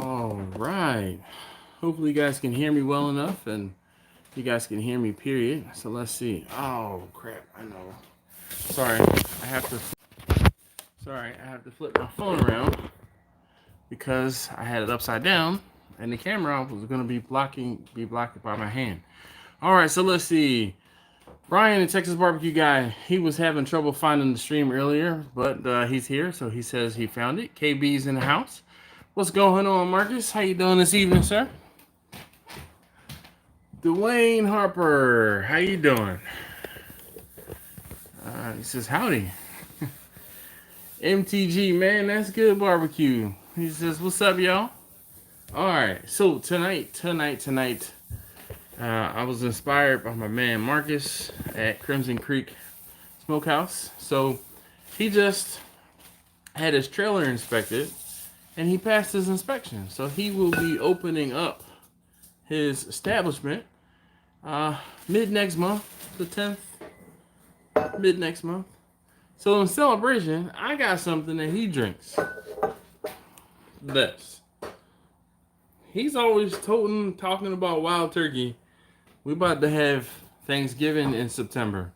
All right. Hopefully you guys can hear me well enough, and you guys can hear me, period. So let's see. Oh crap! I know. Sorry, I have to. Sorry, I have to flip my phone around because I had it upside down, and the camera was going to be blocked by my hand. All right, so let's see. Brian, the Texas barbecue guy, he was having trouble finding the stream earlier, but he's here, so he says he found it. KB's in the house. What's going on, Marcus? How you doing this evening, sir? Dwayne Harper, how you doing? He says howdy. MTG, man, that's good barbecue. He says, what's up, y'all? All right, so tonight, I was inspired by my man Marcus at Crimson Creek Smokehouse. So he just had his trailer inspected, and he passed his inspection. So he will be opening up his establishment mid next month, the 10th, mid next month. So in celebration, I got something that he drinks. This. He's always talking about wild turkey. We about to have Thanksgiving in September.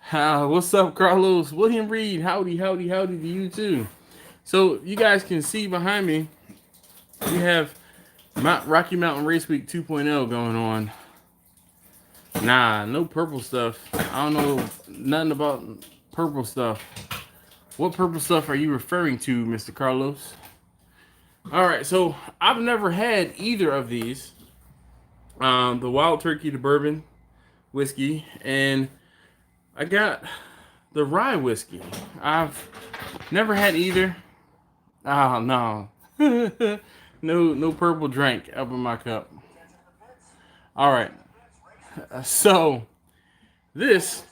What's up, Carlos? William Reed, howdy to you too. So you guys can see behind me, we have Rocky Mountain Race Week 2.0 going on. Nah, no purple stuff. I don't know nothing about purple stuff. What purple stuff are you referring to, Mr. Carlos? All right, so I've never had either of these. The wild turkey, the bourbon whiskey, and I got the rye whiskey. I've never had either. Oh no. no purple drink up in my cup. All right. So this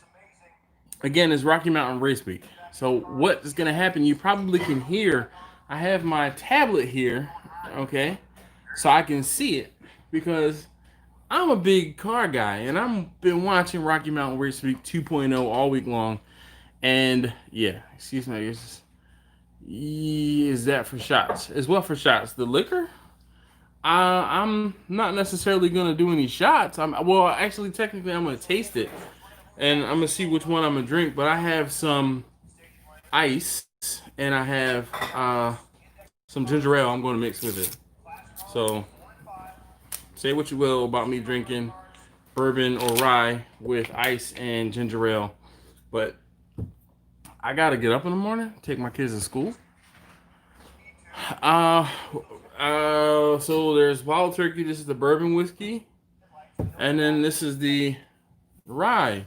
again is Rocky Mountain Race Week. So what is going to happen? You probably can hear. I have my tablet here, okay, so I can see it because I'm a big car guy, and I've been watching Rocky Mountain Race Week 2.0 all week long. And yeah, excuse me, is that for shots? As well for shots. The liquor, I'm not necessarily gonna do any shots. Actually, technically, I'm gonna taste it, and I'm gonna see which one I'm gonna drink. But I have some ice, and I have some ginger ale I'm gonna mix with it. So say what you will about me drinking bourbon or rye with ice and ginger ale, but I gotta get up in the morning, take my kids to school. So there's wild turkey. This is the bourbon whiskey, and then this is the rye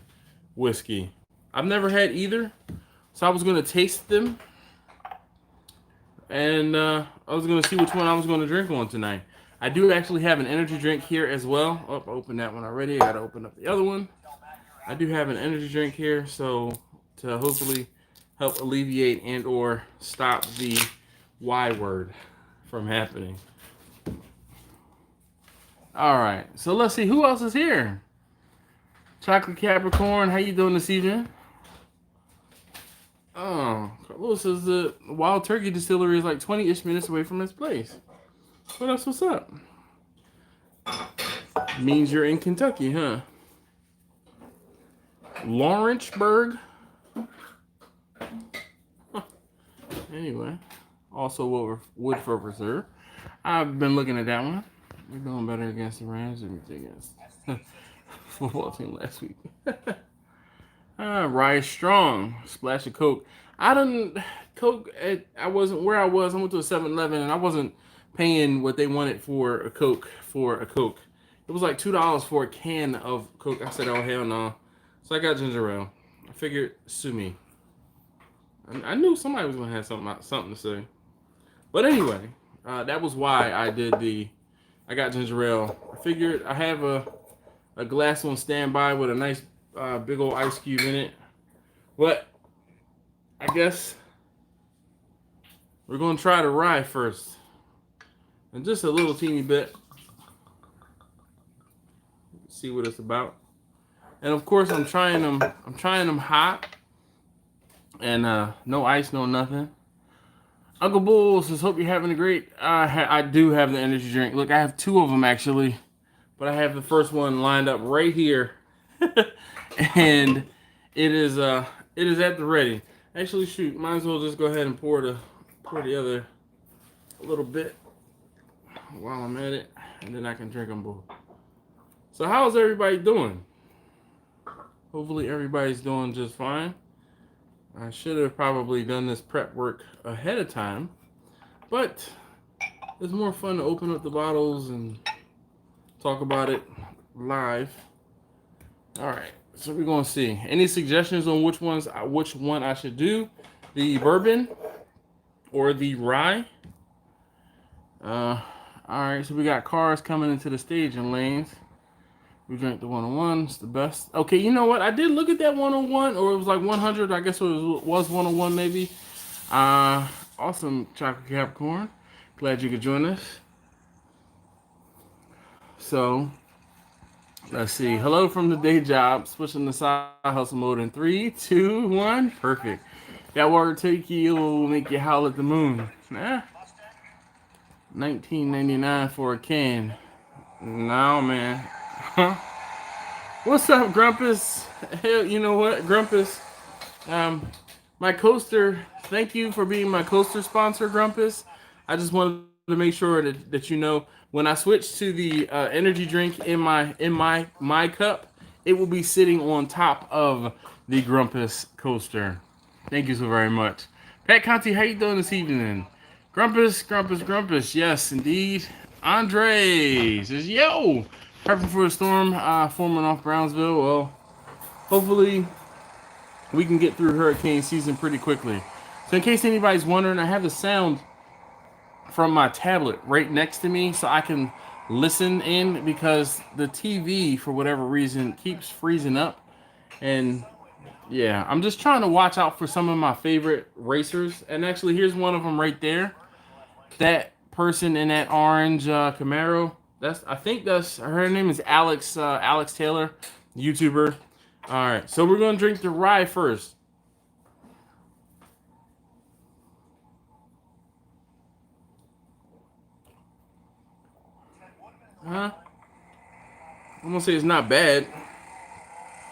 whiskey. I've never had either, so I was gonna taste them, and I was gonna see which one I was gonna drink on tonight. I do actually have an energy drink here as well. Oh, I opened that one already. I gotta open up the other one. I do have an energy drink here, so to hopefully help alleviate and or stop the Y word from happening. All right, so let's see who else is here. Chocolate Capricorn, how you doing this evening? Oh, Carlos says the Wild Turkey Distillery is like 20-ish minutes away from his place. What else? What's up? Means you're in Kentucky, huh? Lawrenceburg. Huh. Anyway, also Woodford Reserve. I've been looking at that one. We're doing better against the Rams than we did against football team last week. Rye Strong, splash of Coke. Coke. I wasn't where I was. I went to a 7-Eleven and I wasn't paying what they wanted for a Coke. It was like $2 for a can of Coke. I said, oh hell no. So I got ginger ale. I figured, sue me. I knew somebody was gonna have something to say. But anyway, that was why I got ginger ale. I figured I have a glass on standby with a nice big old ice cube in it. But I guess we're gonna try the rye first, and just a little teeny bit. See what it's about. And of course, I'm trying them hot, and no ice, no nothing. Uncle Bull says, hope you're having a great. I do have the energy drink. Look, I have two of them actually, but I have the first one lined up right here, and it is at the ready. Actually, shoot, might as well just go ahead and pour the other a little bit while I'm at it, and then I can drink them both. So how's everybody doing? Hopefully everybody's doing just fine. I should have probably done this prep work ahead of time, but it's more fun to open up the bottles and talk about it live. All right, so we're gonna see. Any suggestions on which one I should do? The bourbon or the rye? All right, so we got cars coming into the staging lanes. We drank the 101. It's the best. Okay, you know what? I did look at that 101, or it was like 100. I guess it was 101 maybe. Awesome, Chocolate Capricorn. Glad you could join us. So, let's see. Hello from the day job. Switching the side hustle mode in 3, 2, 1. Perfect. That water turkey will make you howl at the moon. Nah. $19.99 for a can. No, man. Huh? What's up, Grumpus? Hell, you know what, Grumpus? My coaster. Thank you for being my coaster sponsor, Grumpus. I just wanted to make sure that you know when I switch to the energy drink in my cup, it will be sitting on top of the Grumpus coaster. Thank you so very much. Pat Conti, how you doing this evening? Grumpus. Yes, indeed. Andre says, yo, prepping for a storm forming off Brownsville. Well, hopefully we can get through hurricane season pretty quickly. So in case anybody's wondering, I have the sound from my tablet right next to me so I can listen in because the TV, for whatever reason, keeps freezing up. And yeah, I'm just trying to watch out for some of my favorite racers. And actually, here's one of them right there. That person in that orange Camaro. I think that's her name is Alex Taylor, YouTuber. All right, so we're gonna drink the rye first. I'm gonna say it's not bad.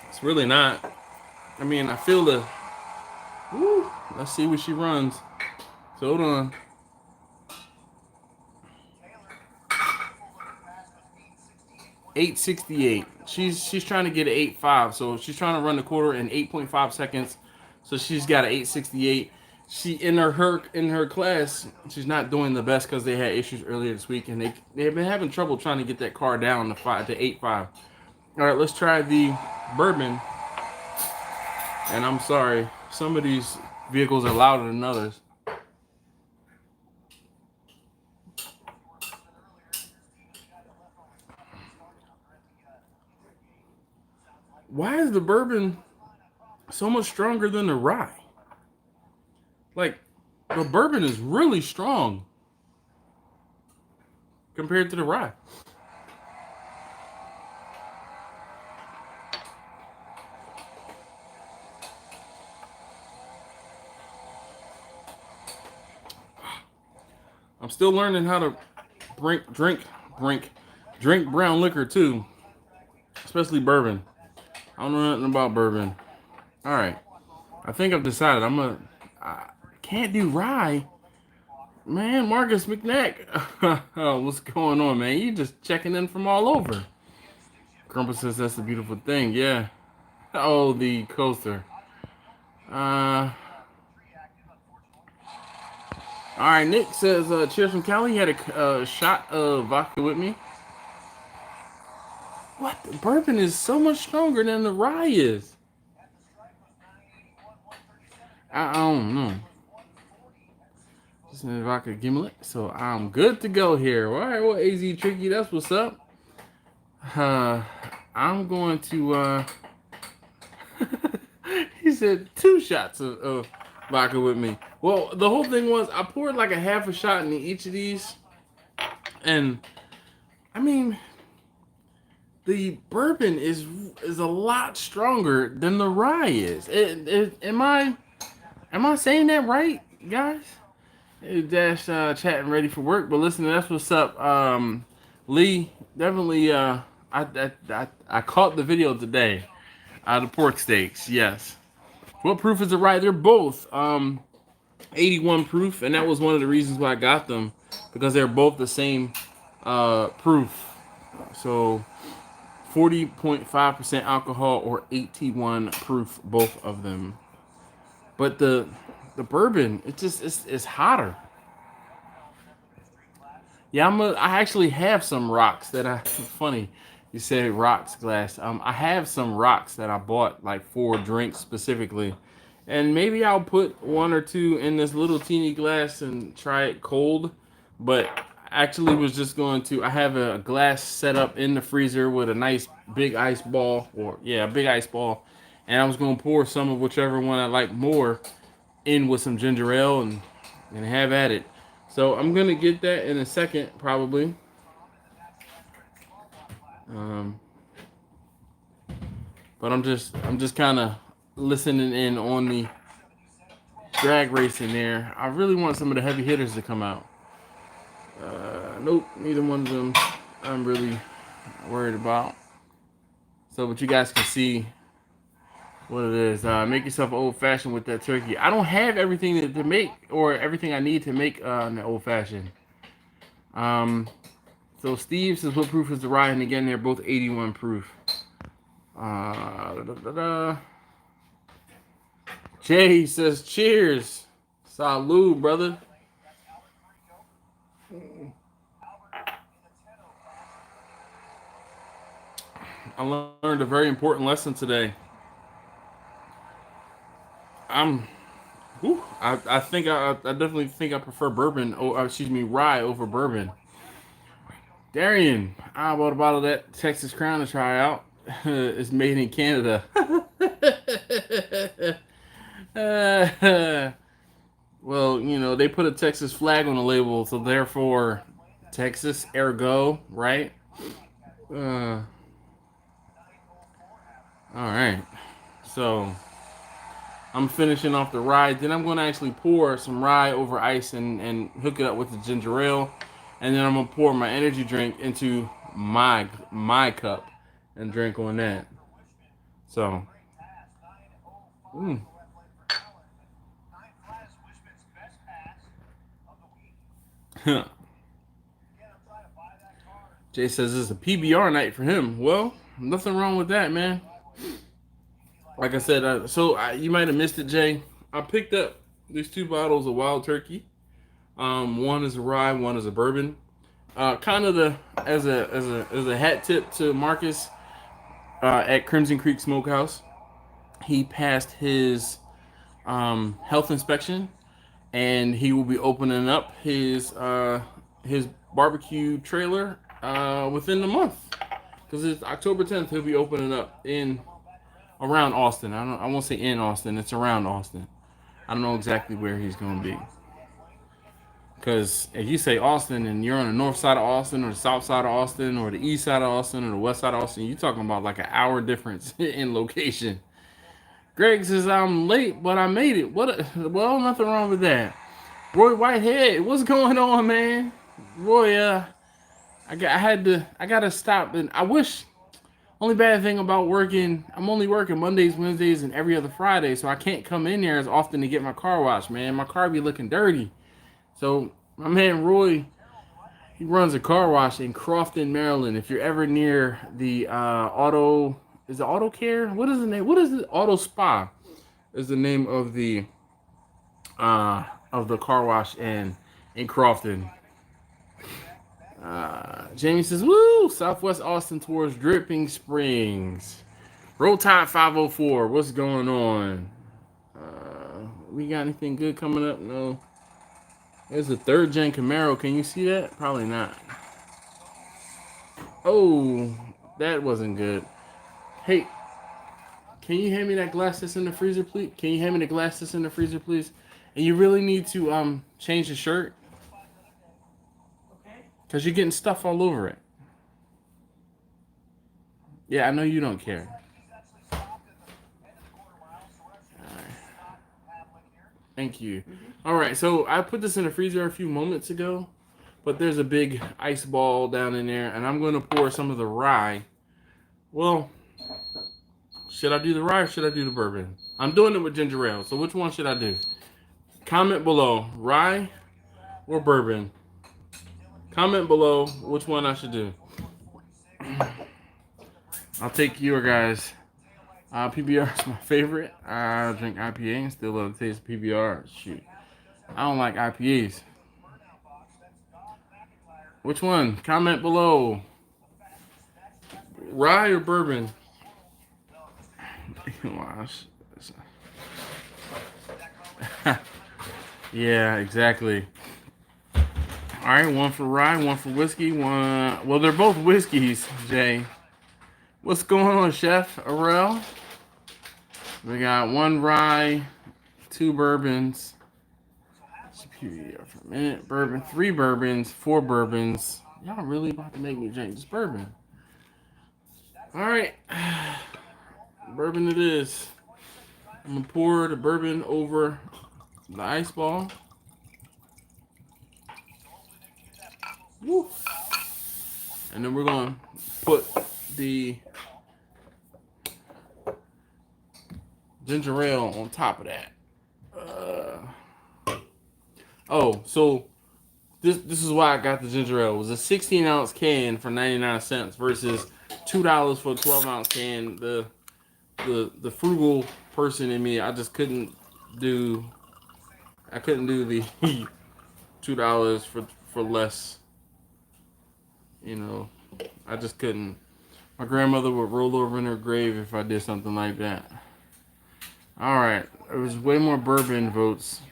It's really not. I mean, I feel the. Woo, let's see what she runs. So hold on. $8.68. She's trying to get an 8.5, so she's trying to run the quarter in 8.5 seconds. So she's got an 8.68. She in her class, she's not doing the best because they had issues earlier this week, and they've been having trouble trying to get that car down to 8.5. All right, let's try the bourbon. And I'm sorry, some of these vehicles are louder than others. Why is the bourbon so much stronger than the rye? Like, the bourbon is really strong compared to the rye. I'm still learning how to drink brown liquor too, especially bourbon. I don't know nothing about bourbon. All right, I think I've decided I can't do rye. Man, Marcus McNack, what's going on, man? You just checking in from all over. Grumpus says that's a beautiful thing. Yeah. Oh, the coaster. All right, Nick says, cheers from Cali. He had a shot of vodka with me. What? The bourbon is so much stronger than the rye is. I don't know. Just a vodka gimlet, so I'm good to go here. All right, well, AZ Tricky, that's what's up. I'm going to, he said 2 shots of vodka with me. Well, the whole thing was I poured like a half a shot in each of these. And, I mean, the bourbon is a lot stronger than the rye is. Am I saying that right, guys? Hey, Dash, chatting ready for work. But listen, that's what's up. Lee, definitely. I caught the video today. The pork steaks, yes. What proof is it right? They're both 81 proof, and that was one of the reasons why I got them, because they're both the same proof. So 40.5% alcohol or 81 proof, both of them. But the bourbon, it's hotter. Yeah, I actually have some rocks that I funny. You said rocks glass. I have some rocks that I bought like for drinks specifically. And maybe I'll put one or two in this little teeny glass and try it cold. But actually was just going to I have a glass set up in the freezer with a nice big ice ball, or yeah, a big ice ball. And I was gonna pour some of whichever one I like more in with some ginger ale and have at it. So I'm gonna get that in a second, probably. Um, but I'm just kind of listening in on the drag racing there. I really want some of the heavy hitters to come out. Nope, neither one of them I'm really worried about. So, but you guys can see what it is. Make yourself old fashioned with that turkey. I don't have everything to make, or everything I need to make an old fashioned. So Steve says, what proof is the rye? And again, they're both 81 proof. Da, da, da, da. Jay says, cheers. Salud, brother. I learned a very important lesson today. I think I definitely think I prefer bourbon, excuse me, rye over bourbon. Darian, I bought a bottle of that Texas Crown to try out. It's made in Canada. Well, you know, they put a Texas flag on the label, so therefore, Texas, ergo, right? All right. So, I'm finishing off the rye. Then I'm going to actually pour some rye over ice and hook it up with the ginger ale. And then I'm going to pour my energy drink into my cup and drink on that. So, mm. Jay says this is a PBR night for him. Well, nothing wrong with that, man. Like I said, you might have missed it, Jay. I picked up these two bottles of Wild Turkey. One is a rye, one is a bourbon. Kind of as a hat tip to Marcus at Crimson Creek Smokehouse. He passed his health inspection, and he will be opening up his barbecue trailer within the month, because it's October 10th. He'll be opening up in around Austin. I won't say in Austin. It's around Austin. I don't know exactly where he's going to be. Because if you say Austin and you're on the north side of Austin or the south side of Austin or the east side of Austin or the west side of Austin, you're talking about like an hour difference in location. Greg says, I'm late, but I made it. Well, nothing wrong with that. Roy Whitehead, what's going on, man? Roy, I gotta stop. And I wish, only bad thing about working, I'm only working Mondays, Wednesdays, and every other Friday, so I can't come in there as often to get my car washed, man. My car be looking dirty. So my man Roy, he runs a car wash in Crofton, Maryland. If you're ever near the is it Auto Care? What is the name? What is it? Auto Spa is the name of the car wash in Crofton. Jamie says, "Woo! Southwest Austin towards Dripping Springs." Roll Tide 504. What's going on? We got anything good coming up? No. There's a third gen Camaro. Can you see that? Probably not. Oh, that wasn't good. Hey, can you hand me that glass that's in the freezer, please? Can you hand me the glass that's in the freezer, please? And you really need to change the shirt, because you're getting stuff all over it. Yeah, I know you don't care. Thank you. All right, so I put this in the freezer a few moments ago, but there's a big ice ball down in there, and I'm going to pour some of the rye. Well, should I do the rye or should I do the bourbon? I'm doing it with ginger ale, so which one should I do? Comment below, rye or bourbon? Comment below which one I should do. I'll take your guys. PBR is my favorite. I drink IPA and still love the taste of PBR. Shoot. I don't like IPAs. Which one? Comment below. Rye or bourbon? Yeah, exactly. All right, one for rye, one for whiskey, one. Well, they're both whiskeys, Jay. What's going on, Chef Arel? We got one rye, two bourbons. Superior for a minute. Bourbon, three bourbons, four bourbons. Y'all really about to make me drink this bourbon. All right. Bourbon it is. I'm going to pour the bourbon over the ice ball. Woo. And then we're going to put the ginger ale on top of that. So this is why I got the ginger ale. It was a 16-ounce can for 99 cents versus $2 for a 12-ounce can. The frugal person in me, I just couldn't do. I couldn't do the $2 for less. You know, I just couldn't. My grandmother would roll over in her grave if I did something like that. All right, there was way more bourbon votes.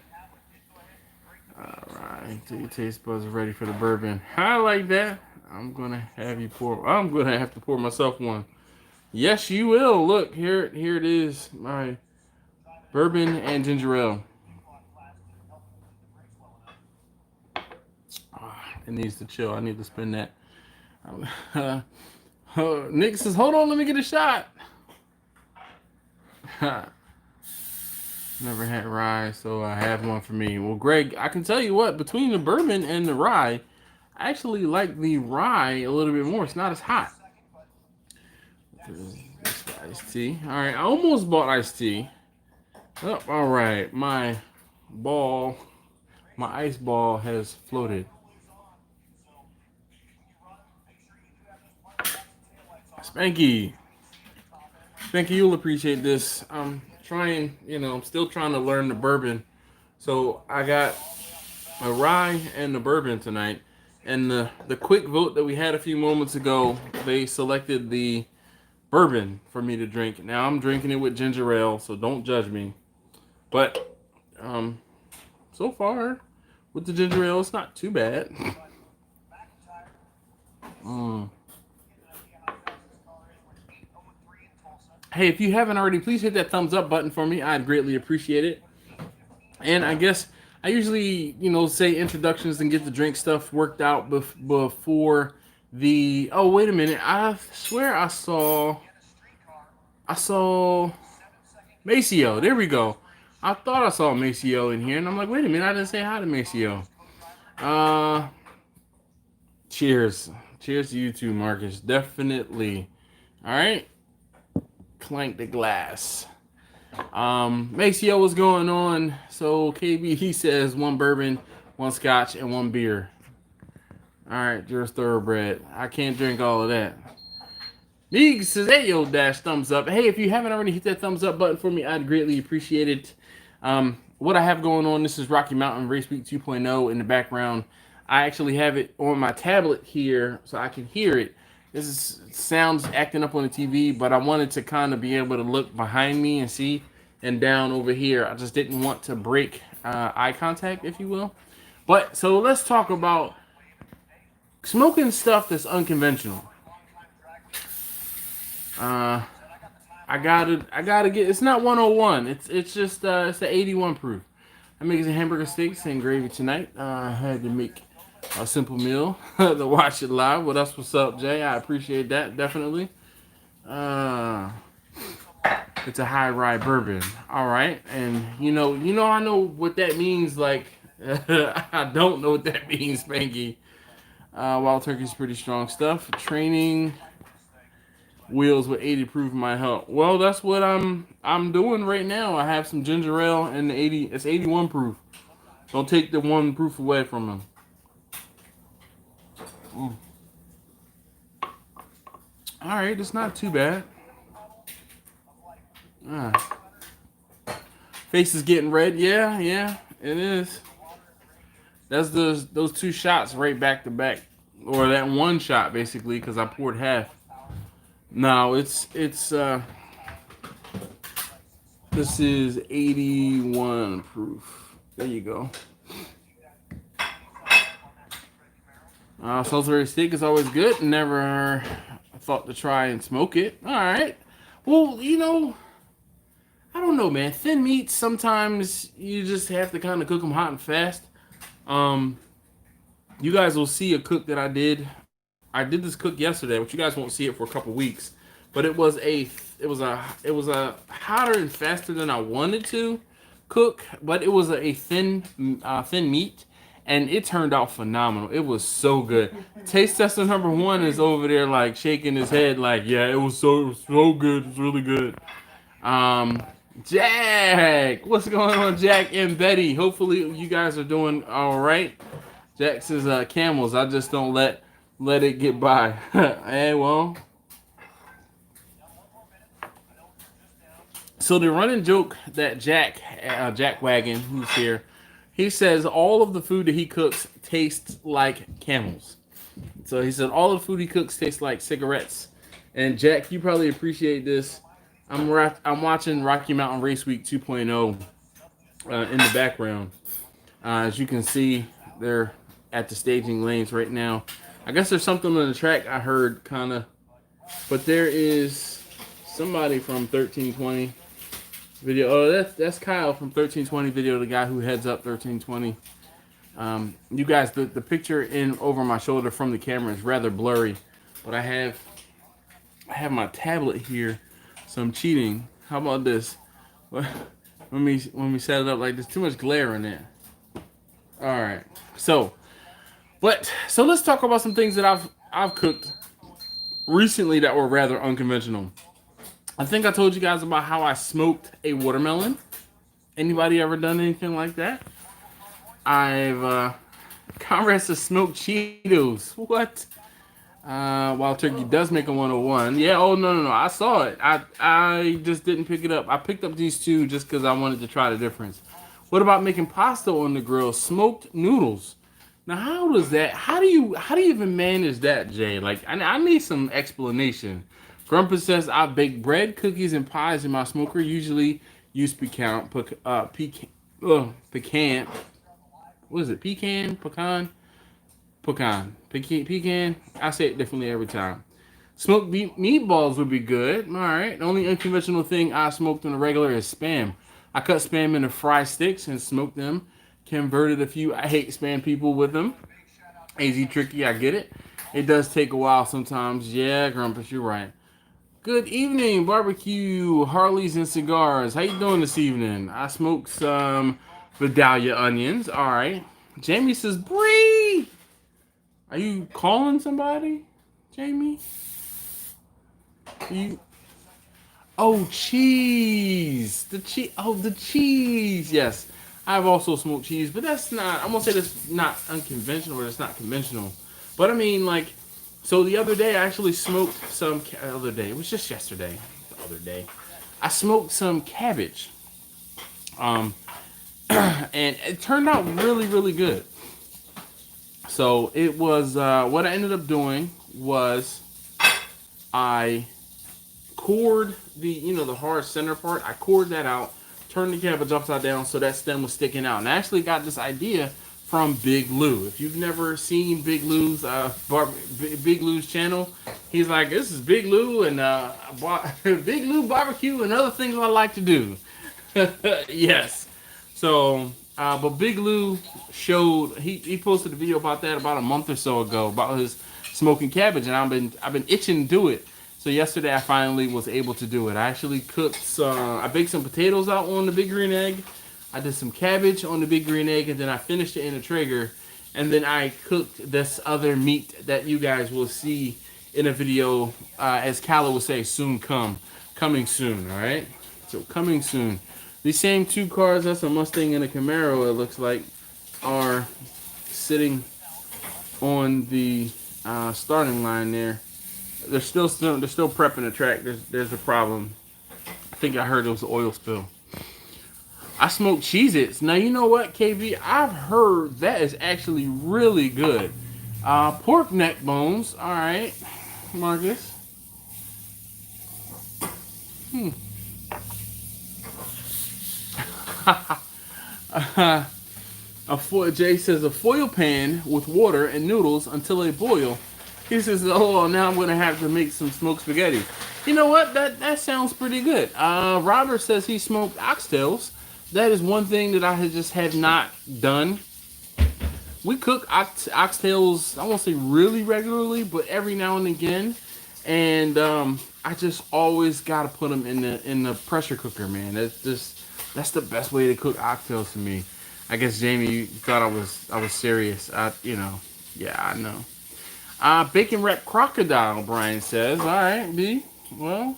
All right, until your taste buds are ready for the bourbon. I like that. I'm gonna have you pour. I'm gonna have to pour myself one. Yes, you will. Look here. Here it is. My bourbon and ginger ale. It needs to chill. I need to spin that. Nick says, "Hold on, let me get a shot." Never had rye, so I have one for me. Well, Greg, I can tell you what, between the bourbon and the rye, I actually like the rye a little bit more. It's not as hot. Iced tea. All right, I almost bought iced tea. Oh, all right, my ice ball has floated. Spanky, you'll appreciate this. I'm still trying to learn the bourbon. So I got a rye and the bourbon tonight. And the quick vote that we had a few moments ago, they selected the bourbon for me to drink. Now I'm drinking it with ginger ale, so don't judge me. But so far with the ginger ale, it's not too bad. Hey, if you haven't already, please hit that thumbs up button for me. I'd greatly appreciate it. And I guess I usually, say introductions and get the drink stuff worked out before the. Oh, wait a minute! I swear I saw Maceo. There we go. I thought I saw Maceo in here, and I'm like, wait a minute! I didn't say hi to Maceo. Cheers to you too, Marcus. Definitely. All right. Clank the glass. Maceo, what's going on? So KB, he says one bourbon, one scotch, and one beer. All right, you're a thoroughbred. I can't drink all of that. Meeg says, hey, yo, dash thumbs up. Hey, if you haven't already hit that thumbs up button for me, I'd greatly appreciate it. What I have going on, this is Rocky Mountain Race Week 2.0 in the background. I actually have it on my tablet here so I can hear it. Sounds acting up on the TV, but I wanted to kind of be able to look behind me and see, and down over here. I just didn't want to break eye contact, if you will. But so let's talk about smoking stuff that's unconventional. I gotta get. It's not 101. It's just it's the 81 proof. I'm making some hamburger steaks and gravy tonight. I had to make a simple meal to watch it live. What's up, Jay? I appreciate that, definitely. It's a high rye bourbon. All right, and I know what that means. Like, I don't know what that means, Spanky. Wild Turkey's pretty strong stuff. Training wheels with 80 proof might help. Well, that's what I'm doing right now. I have some ginger ale and the 80. It's 81 proof. Don't take the 1 proof away from them. All right, it's not too bad. Face is getting red. Yeah, it is. That's those 2 shots right back to back, or that 1 shot basically, because I poured half. No, it's this is 81 proof. There you go. Salisbury steak is always good. Never thought to try and smoke it. All right. Well, I don't know, man. Thin meats, sometimes you just have to kind of cook them hot and fast. You guys will see a cook that I did. I did this cook yesterday, but you guys won't see it for a couple weeks. But it was a hotter and faster than I wanted to cook, but it was a thin meat, and it turned out phenomenal. It was so good. Taste tester number 1 is over there like shaking his head like, yeah, it was so good. It's really good. Jack, what's going on, Jack and Betty? Hopefully you guys are doing all right. Jack says camels. I just don't let it get by. Hey, well. So the running joke that Jack Wagon, who's here, he says all of the food that he cooks tastes like camels. So he said all of the food he cooks tastes like cigarettes. And Jack, you probably appreciate this. I'm watching Rocky Mountain Race Week 2.0 in the background. As you can see, they're at the staging lanes right now. I guess there's something on the track I heard kind of, but there is somebody from 1320 video. Oh, that's Kyle from 1320 video, the guy who heads up 1320. You guys, the picture in over my shoulder from the camera is rather blurry, but I have my tablet here, so I'm cheating. How about this? When we set it up like this, too much glare in there. All right, so let's talk about some things that I've cooked recently that were rather unconventional. I think I told you guys about how I smoked a watermelon. Anybody ever done anything like that? I've Conrad says smoked Cheetos. What? Wild Turkey does make a 101. Yeah. Oh no. I saw it. I just didn't pick it up. I picked up these 2 just because I wanted to try the difference. What about making pasta on the grill? Smoked noodles. Now, how does that? How do you even manage that, Jay? Like, I need some explanation. Grandpa says I bake bread, cookies, and pies in my smoker. Usually use pecan. What is it? Pecan. I say it differently every time. Smoked meatballs would be good. All right. The only unconventional thing I smoked on the regular is Spam. I cut Spam into fry sticks and smoked them. Converted a few. I hate Spam people with them. AZ tricky. I get it. It does take a while sometimes. Yeah, Grumpus, you're right. Good evening, barbecue, Harleys, and cigars. How you doing this evening? I smoked some Vidalia onions. All right. Jamie says, Bree! Are you calling somebody, Jamie? Oh, cheese. The cheese. Yes. I've also smoked cheese, but that's not, I'm going to say that's not unconventional or it's not conventional. But I mean, like, so the other day I actually smoked some, it was just yesterday, I smoked some cabbage. And it turned out really, really good. So it was, what I ended up doing was I cored the hard center part. I cored that out, turned the cabbage upside down so that stem was sticking out. And I actually got this idea from Big Lou. If you've never seen Big Lou's channel, he's like, this is Big Lou and Big Lou barbecue and other things I like to do. Yes. So, but Big Lou showed, he posted a video about that about a month or so ago about his smoking cabbage, and I've been itching to do it. So yesterday I finally was able to do it. I actually I baked some potatoes out on the big green egg. I did some cabbage on the big green egg, and then I finished it in a Traeger. And then I cooked this other meat that you guys will see in a video, as Kala would say, coming soon, all right? So coming soon. These same two cars, that's a Mustang and a Camaro, it looks like, are sitting on the starting line there. They're still prepping the track. There's a problem. I think I heard it was an oil spill. I smoked Cheez-Its. Now you know what, KB? I've heard that is actually really good. Pork neck bones. All right, Marcus. Jay says a foil pan with water and noodles until they boil. He says, "Oh, now I'm gonna have to make some smoked spaghetti." You know what? That sounds pretty good. Robert says he smoked oxtails. That is one thing that I just have not done. We cook oxtails, I won't say really regularly, but every now and again. And I just always gotta put them in the pressure cooker, man. That's the best way to cook oxtails to me. I guess Jamie, you thought I was serious. Yeah, I know. Bacon wrapped crocodile, Brian says. All right, B. Well,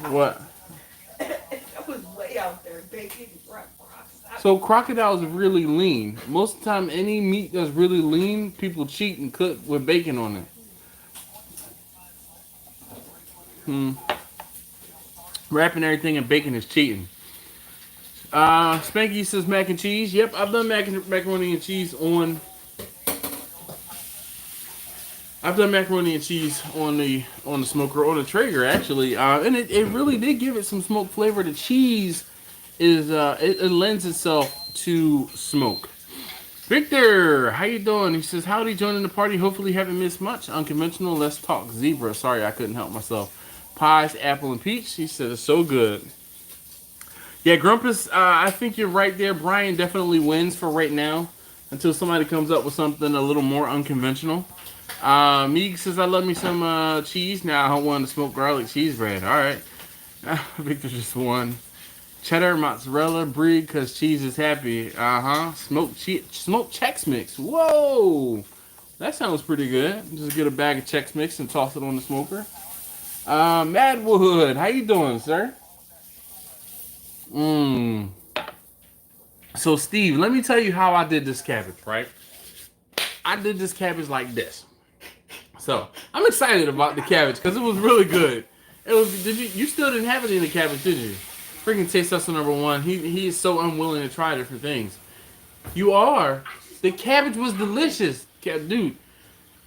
what? That was way out there. Bacon wrapped crocodile. So crocodile is really lean. Most of the time, any meat that's really lean, people cheat and cook with bacon on it. Wrapping everything in bacon is cheating. Spanky says mac and cheese. Yep, I've done macaroni and cheese on. I've done macaroni and cheese on the smoker, on the Traeger actually, and it really did give it some smoke flavor. The cheese is it lends itself to smoke. Victor, how you doing? He says, howdy, joining the party. Hopefully you haven't missed much. Unconventional, let's talk zebra. Sorry, I couldn't help myself. Pies, apple, and peach. He said it's so good. Yeah, Grumpus, I think you're right there. Brian definitely wins for right now until somebody comes up with something a little more unconventional. Meeg says, I love me some cheese. Now I want to smoke garlic cheese bread. All right. Victor just won. Cheddar, mozzarella, brie, because cheese is happy. Smoked Chex Mix. Whoa. That sounds pretty good. Just get a bag of Chex Mix and toss it on the smoker. Madwood, how you doing, sir? So, Steve, let me tell you how I did this cabbage, right? I did this cabbage like this. So, I'm excited about the cabbage because it was really good. You still didn't have any of the cabbage, did you? Freaking taste tester number one. He is so unwilling to try different things. You are. The cabbage was delicious. Dude,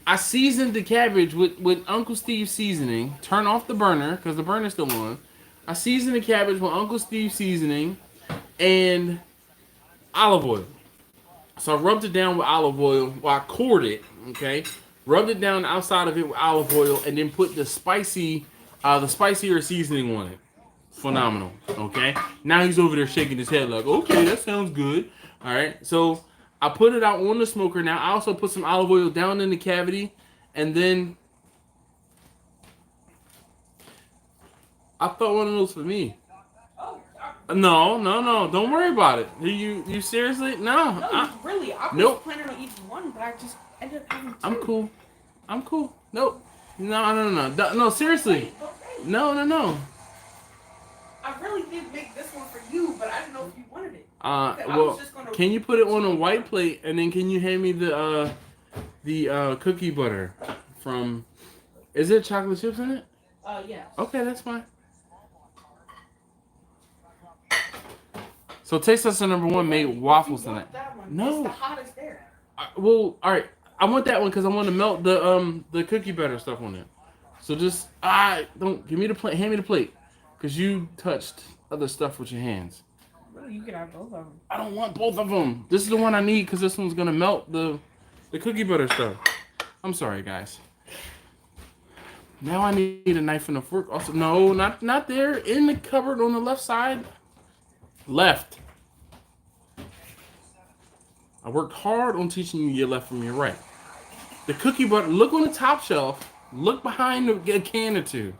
I seasoned the cabbage with Uncle Steve's seasoning. Turn off the burner because the burner's still on. I seasoned the cabbage with Uncle Steve's seasoning and olive oil. So I rubbed it down with olive oil. Well, I cored it, okay? Rubbed it down outside of it with olive oil and then put the spicier seasoning on it. Phenomenal, okay? Now he's over there shaking his head like, okay, that sounds good. All right, so I put it out on the smoker now. I also put some olive oil down in the cavity and then I thought one of those for me. No. Don't worry about it. You seriously? No. Really. I was nope. planning on eating one, but I just ended up having two. I'm cool. Nope. No, seriously. No. I really did make this one for you, but I didn't know if you wanted it. Well, can you put it on a white plate and then can you hand me the cookie butter from? Is there chocolate chips in it? Yeah. Okay, that's fine. So taste tester number one made waffles tonight. No. It's the hottest there. Well, all right. I want that one because I want to melt the cookie butter stuff on it. So just don't give me the plate. Hand me the plate because you touched other stuff with your hands. Well, you can have both of them. I don't want both of them. This is the one I need because this one's gonna melt the cookie butter stuff. I'm sorry, guys. Now I need a knife and a fork. Also, no, not there. In the cupboard on the left side. Left. I worked hard on teaching you your left from your right. The cookie butter, look on the top shelf. Look behind a can or two.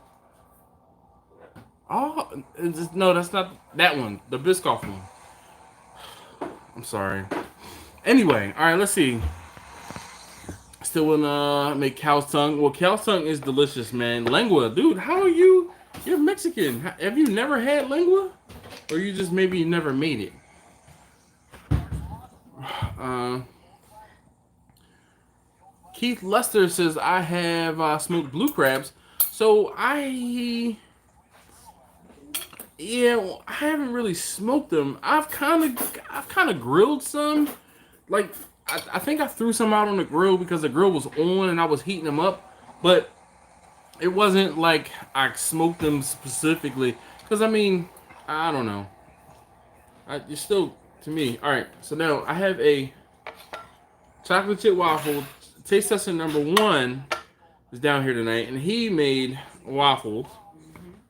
Oh, no, that's not that one. The Biscoff one. I'm sorry. Anyway, all right, let's see. Still wanna make cow's tongue. Well, cow's tongue is delicious, man. Lengua, dude, how are you? You're Mexican. Have you never had lengua? Or you just maybe never made it? Keith Lester says, I have smoked blue crabs. So yeah, I haven't really smoked them. I've kind of grilled some. Like, I think I threw some out on the grill because the grill was on and I was heating them up. But it wasn't like I smoked them specifically. Because, I mean, I don't know. You're still, to me. All right, so now I have a chocolate chip waffle. Taste tester number 1 is down here tonight. And he made waffles.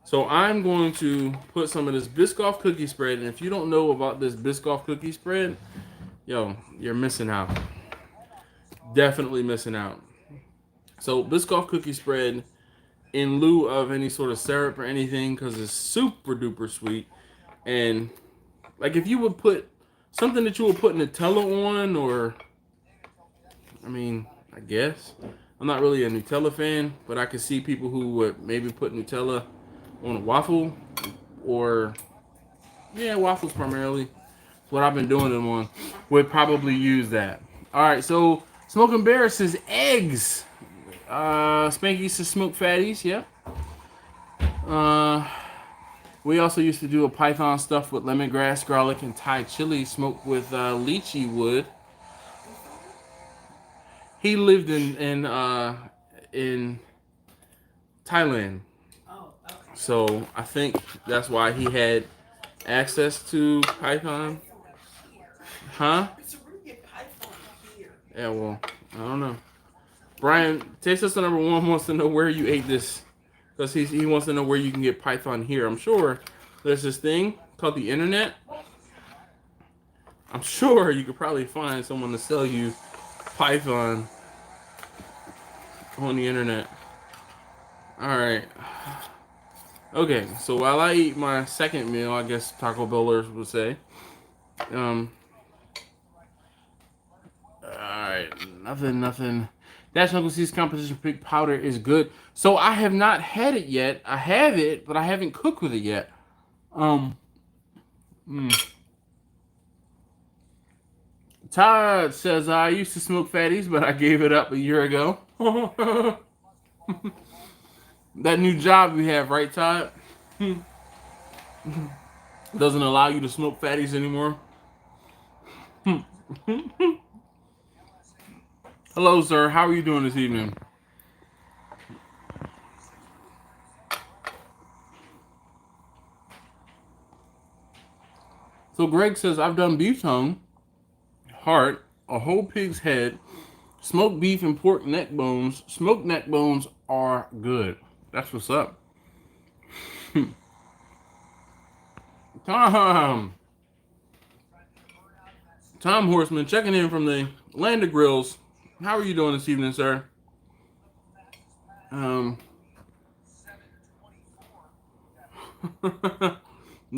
So I'm going to put some of this Biscoff cookie spread. And if you don't know about this Biscoff cookie spread, yo, you're missing out. Definitely missing out. So Biscoff cookie spread in lieu of any sort of syrup or anything, because it's super duper sweet. And like if you would put something that you would put Nutella on, or I mean, I guess I'm not really a Nutella fan, but I could see people who would maybe put Nutella on a waffle, or yeah, waffles primarily. What I've been doing them on, would probably use that. All right, so Smoking Bear says eggs. Spanky says smoked fatties. Yep. We also used to do a python stuffed with lemongrass, garlic, and Thai chili, smoked with lychee wood. He lived in Thailand, so I think that's why he had access to python. Huh? Yeah, well, I don't know. Brian, taste tester number 1 wants to know where you ate this, because he wants to know where you can get python here. I'm sure there's this thing called the internet. I'm sure you could probably find someone to sell you python on the internet. All right. Okay, so while I eat my second meal, I guess Taco Bellers would say. Alright, nothing. Dash Uncle C's composition pig powder is good. So I have not had it yet. I have it, but I haven't cooked with it yet. Todd says, I used to smoke fatties, but I gave it up a year ago. That new job you have, right, Todd? Doesn't allow you to smoke fatties anymore. Hello, sir. How are you doing this evening? So Greg says, I've done beef tongue, heart, a whole pig's head, smoked beef and pork neck bones. Smoked neck bones are good. That's what's up. Tom Horseman checking in from the Land of Grills. How are you doing this evening, sir?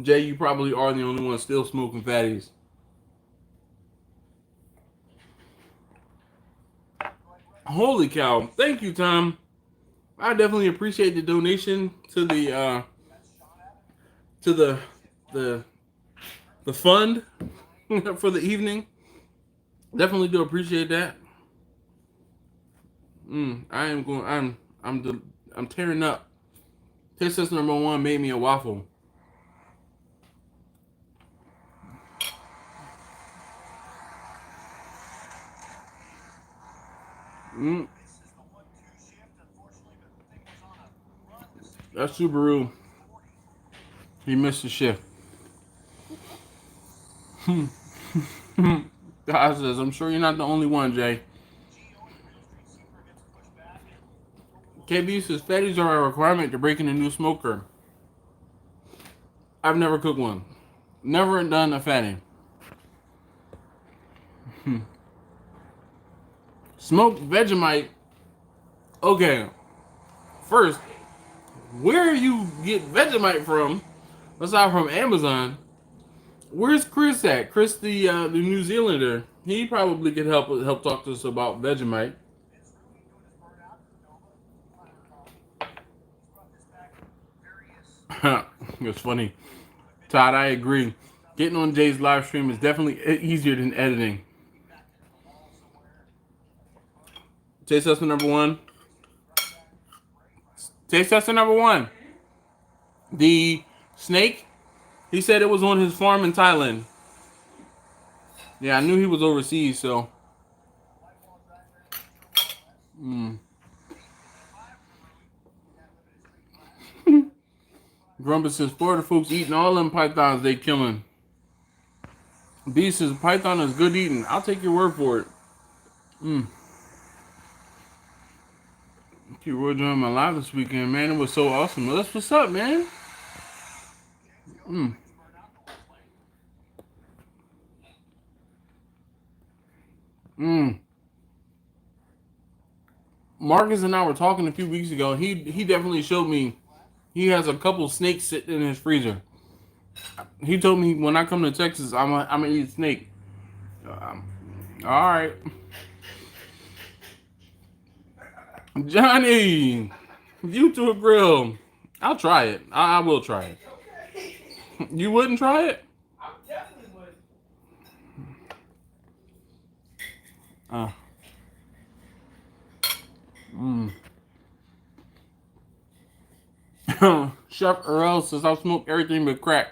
Jay, you probably are the only one still smoking fatties. Holy cow. Thank you, Tom. I definitely appreciate the donation to the fund for the evening. Definitely do appreciate that. I'm tearing up. Taste test number 1 made me a waffle. That's Subaru. He missed the shift. God says, I'm sure you're not the only one, Jay. KB says, fatties are a requirement to break in a new smoker. I've never cooked one. Never done a fatty. Smoked Vegemite. Okay. First, where you get Vegemite from, aside from Amazon, where's Chris at? Chris, the New Zealander. He probably could help talk to us about Vegemite. It's funny. Todd, I agree. Getting on Jay's live stream is definitely easier than editing. Taste tester number one. Taste tester number one. The snake, he said it was on his farm in Thailand. Yeah, I knew he was overseas, so. Grumpy says, Florida folks eating all them pythons they killing. B says, python is good eating. I'll take your word for it. Keep Roy joining my live this weekend, man. It was so awesome. Well, that's what's up, man. Marcus and I were talking a few weeks ago. He definitely showed me he has a couple snakes sitting in his freezer. He told me when I come to Texas, I'm gonna eat snake. All right, Johnny, you to a grill. I'll try it. I will try it. Okay. You wouldn't try it? I definitely would. Chef Arel says I'll smoke everything but crack.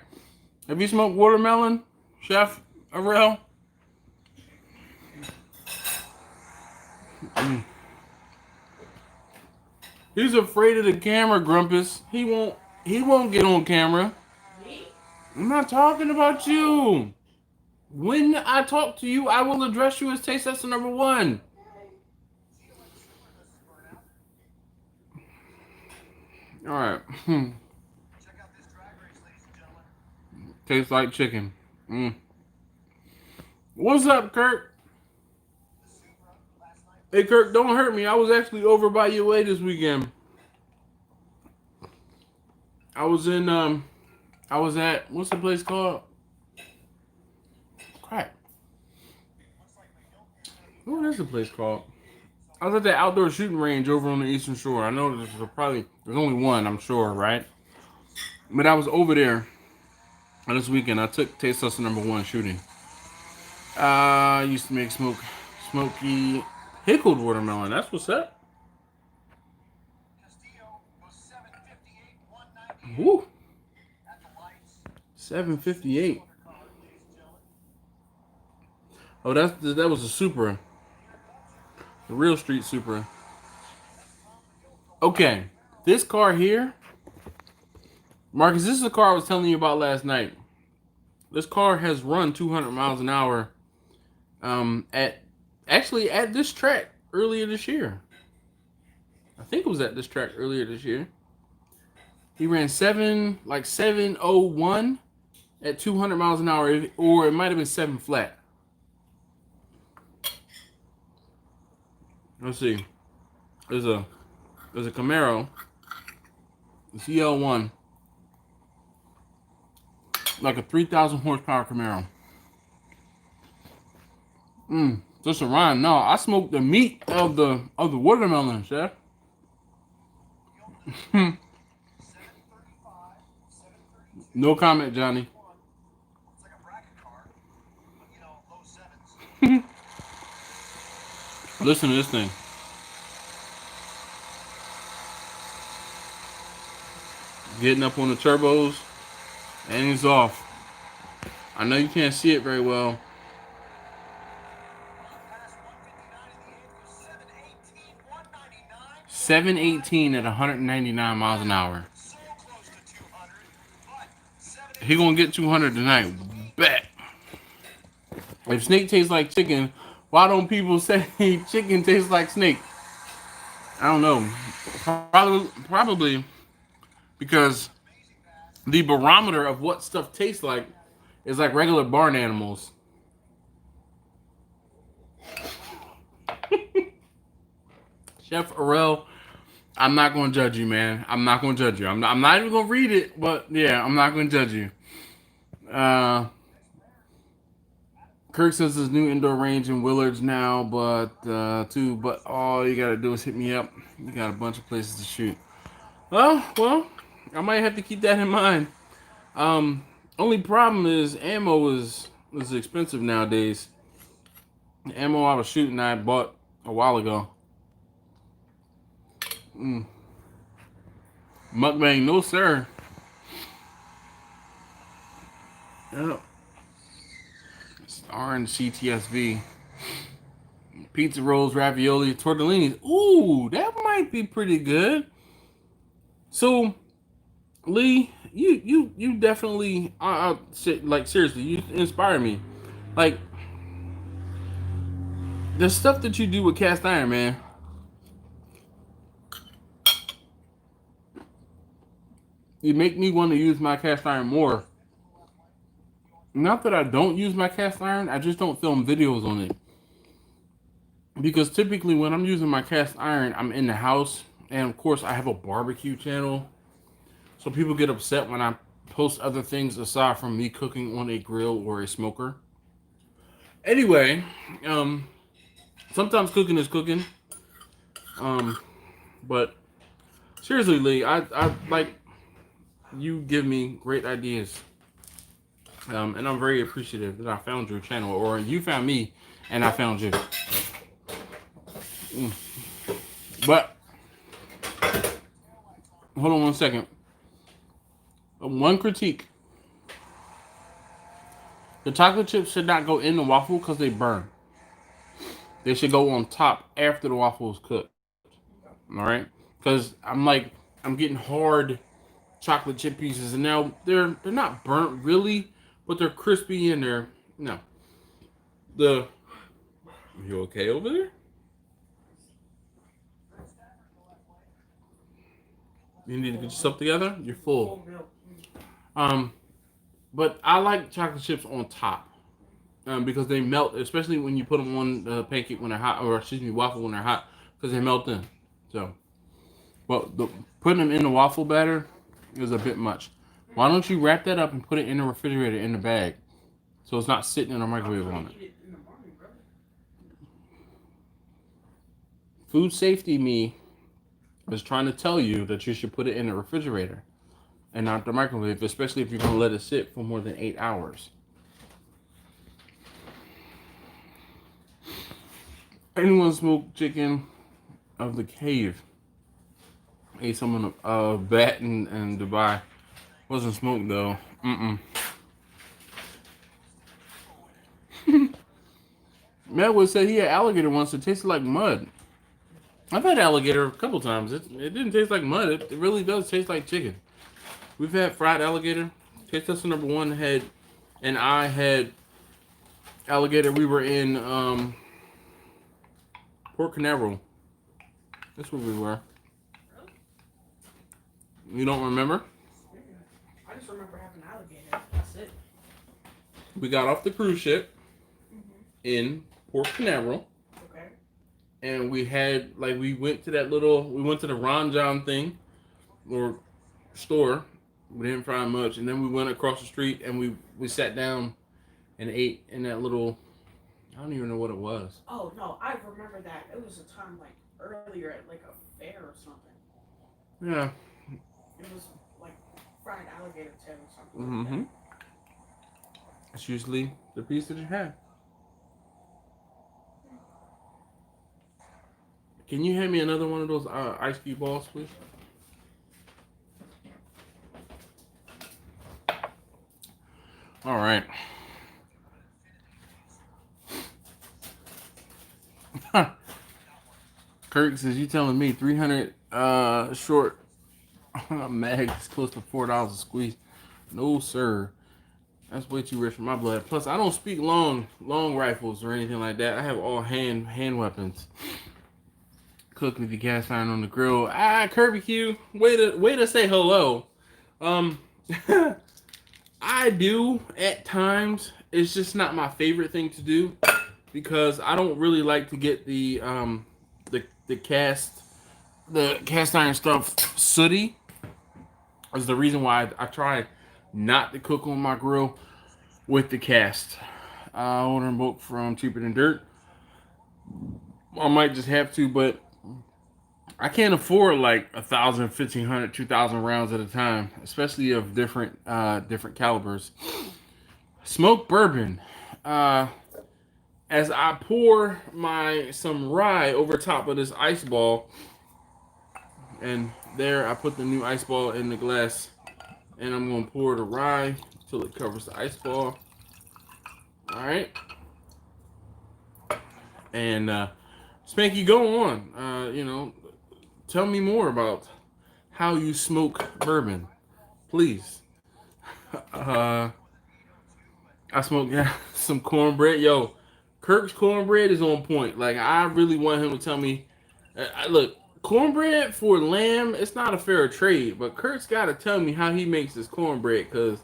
Have you smoked watermelon, Chef Arel? He's afraid of the camera, Grumpus. He won't get on camera. Me? I'm not talking about you. When I talk to you, I will address you as taste tester number one. All right. Tastes like chicken. What's up, Kirk? Hey, Kirk, don't hurt me. I was actually over by your way this weekend. I was at, what's the place called? Crap. What is the place called? I was at the outdoor shooting range over on the Eastern Shore. I know there's only one, I'm sure, right? But I was over there this weekend. I took taste tester number one shooting. I used to make smoky pickled watermelon. That's what's up. Woo. 758. Oh, that was a Supra. The real street Supra. Okay. This car here, Marcus, this is the car I was telling you about last night. This car has run 200 miles an hour at this track earlier this year. I think it was at this track earlier this year. He ran 701 at 200 miles an hour, or it might have been 7 flat. Let's see. There's a Camaro. It's EL1. Like a 3,000 horsepower Camaro. Just a rhyme. No, I smoked the meat of the watermelon, chef. No comment, Johnny. Listen to this thing. Getting up on the turbos, and he's off. I know you can't see it very well. 718 at 199 miles an hour. He gonna get 200 tonight. Bet. If snake tastes like chicken, why don't people say chicken tastes like snake? I don't know. Probably because the barometer of what stuff tastes like is like regular barn animals. Chef Arel I'm not gonna judge you, man. I'm not gonna judge you. I'm not even gonna read it, but yeah, I'm not gonna judge you. Kirk says there's new indoor range in Willards now, but all you gotta do is hit me up. You got a bunch of places to shoot. Well, I might have to keep that in mind. Only problem is ammo is expensive nowadays. The ammo I was shooting I bought a while ago. Mukbang, no sir. Yep. Orange CTSV. Pizza rolls, ravioli, tortellinis. Ooh, that might be pretty good. So, Lee, you definitely, like seriously, you inspire me. Like the stuff that you do with cast iron, man. You make me want to use my cast iron more. Not that I don't use my cast iron, I just don't film videos on it. Because typically when I'm using my cast iron, I'm in the house. And of course, I have a barbecue channel. So people get upset when I post other things aside from me cooking on a grill or a smoker. Anyway, sometimes cooking is cooking. But seriously, Lee, I like you give me great ideas. And I'm very appreciative that I found your channel, or you found me and I found you. But hold on one second. One critique: the chocolate chips should not go in the waffle because they burn. They should go on top after the waffle is cooked. All right, because I'm getting hard chocolate chip pieces, and now they're not burnt really, but they're crispy and they're no. You okay over there? You need to get yourself together. You're full. But I like chocolate chips on top, because they melt, especially when you put them on the pancake when they're hot, or excuse me, waffle when they're hot, because they melt in. So, but putting them in the waffle batter is a bit much. Why don't you wrap that up and put it in the refrigerator in the bag, so it's not sitting in a microwave on it? Food safety me is trying to tell you that you should put it in the refrigerator and not the microwave, especially if you're going to let it sit for more than 8 hours. Anyone smoke chicken of the cave? Ate some of bat in Dubai. Wasn't smoked though. Melwood said he had alligator once. It tasted like mud. I've had alligator a couple times. It didn't taste like mud. It really does taste like chicken. We've had fried alligator. Taste tester number one and I had alligator. We were in Port Canaveral. That's where we were. You don't remember? I just remember having alligator. That's it. We got off the cruise ship in Port Canaveral. Okay. And we had, we went to the Ron John thing, or store. We didn't find much. And then we went across the street and we sat down and ate in that little, I don't even know what it was. Oh, no, I remember that. It was a time, earlier at, a fair or something. Yeah. It was, fried alligator tail or something like that. It's usually the piece that you have. Can you hand me another one of those ice cube balls, please? All right. Kirk says, you telling me 300 short mag is close to $4 a squeeze? No, sir. That's way too rich for my blood. Plus, I don't speak long rifles or anything like that. I have all hand weapons. Cook with the cast iron on the grill. Kirby Q, way to say hello. I do at times. It's just not my favorite thing to do because I don't really like to get the cast the cast iron stuff sooty is the reason why I try not to cook on my grill with the cast. I order a book from Cheaper Than Dirt. I might just have to, but I can't afford like 1,000, 1,500, 2,000 rounds at a time, especially of different calibers. Smoked bourbon. As I pour some rye over top of this ice ball, and there I put the new ice ball in the glass, and I'm gonna pour the rye till it covers the ice ball. All right, and Spanky, go on. Tell me more about how you smoke bourbon, please. Uh, I smoke some cornbread. Yo, Kirk's cornbread is on point. Like, I really want him to tell me. Look, cornbread for lamb, it's not a fair trade, but Kirk's got to tell me how he makes his cornbread, because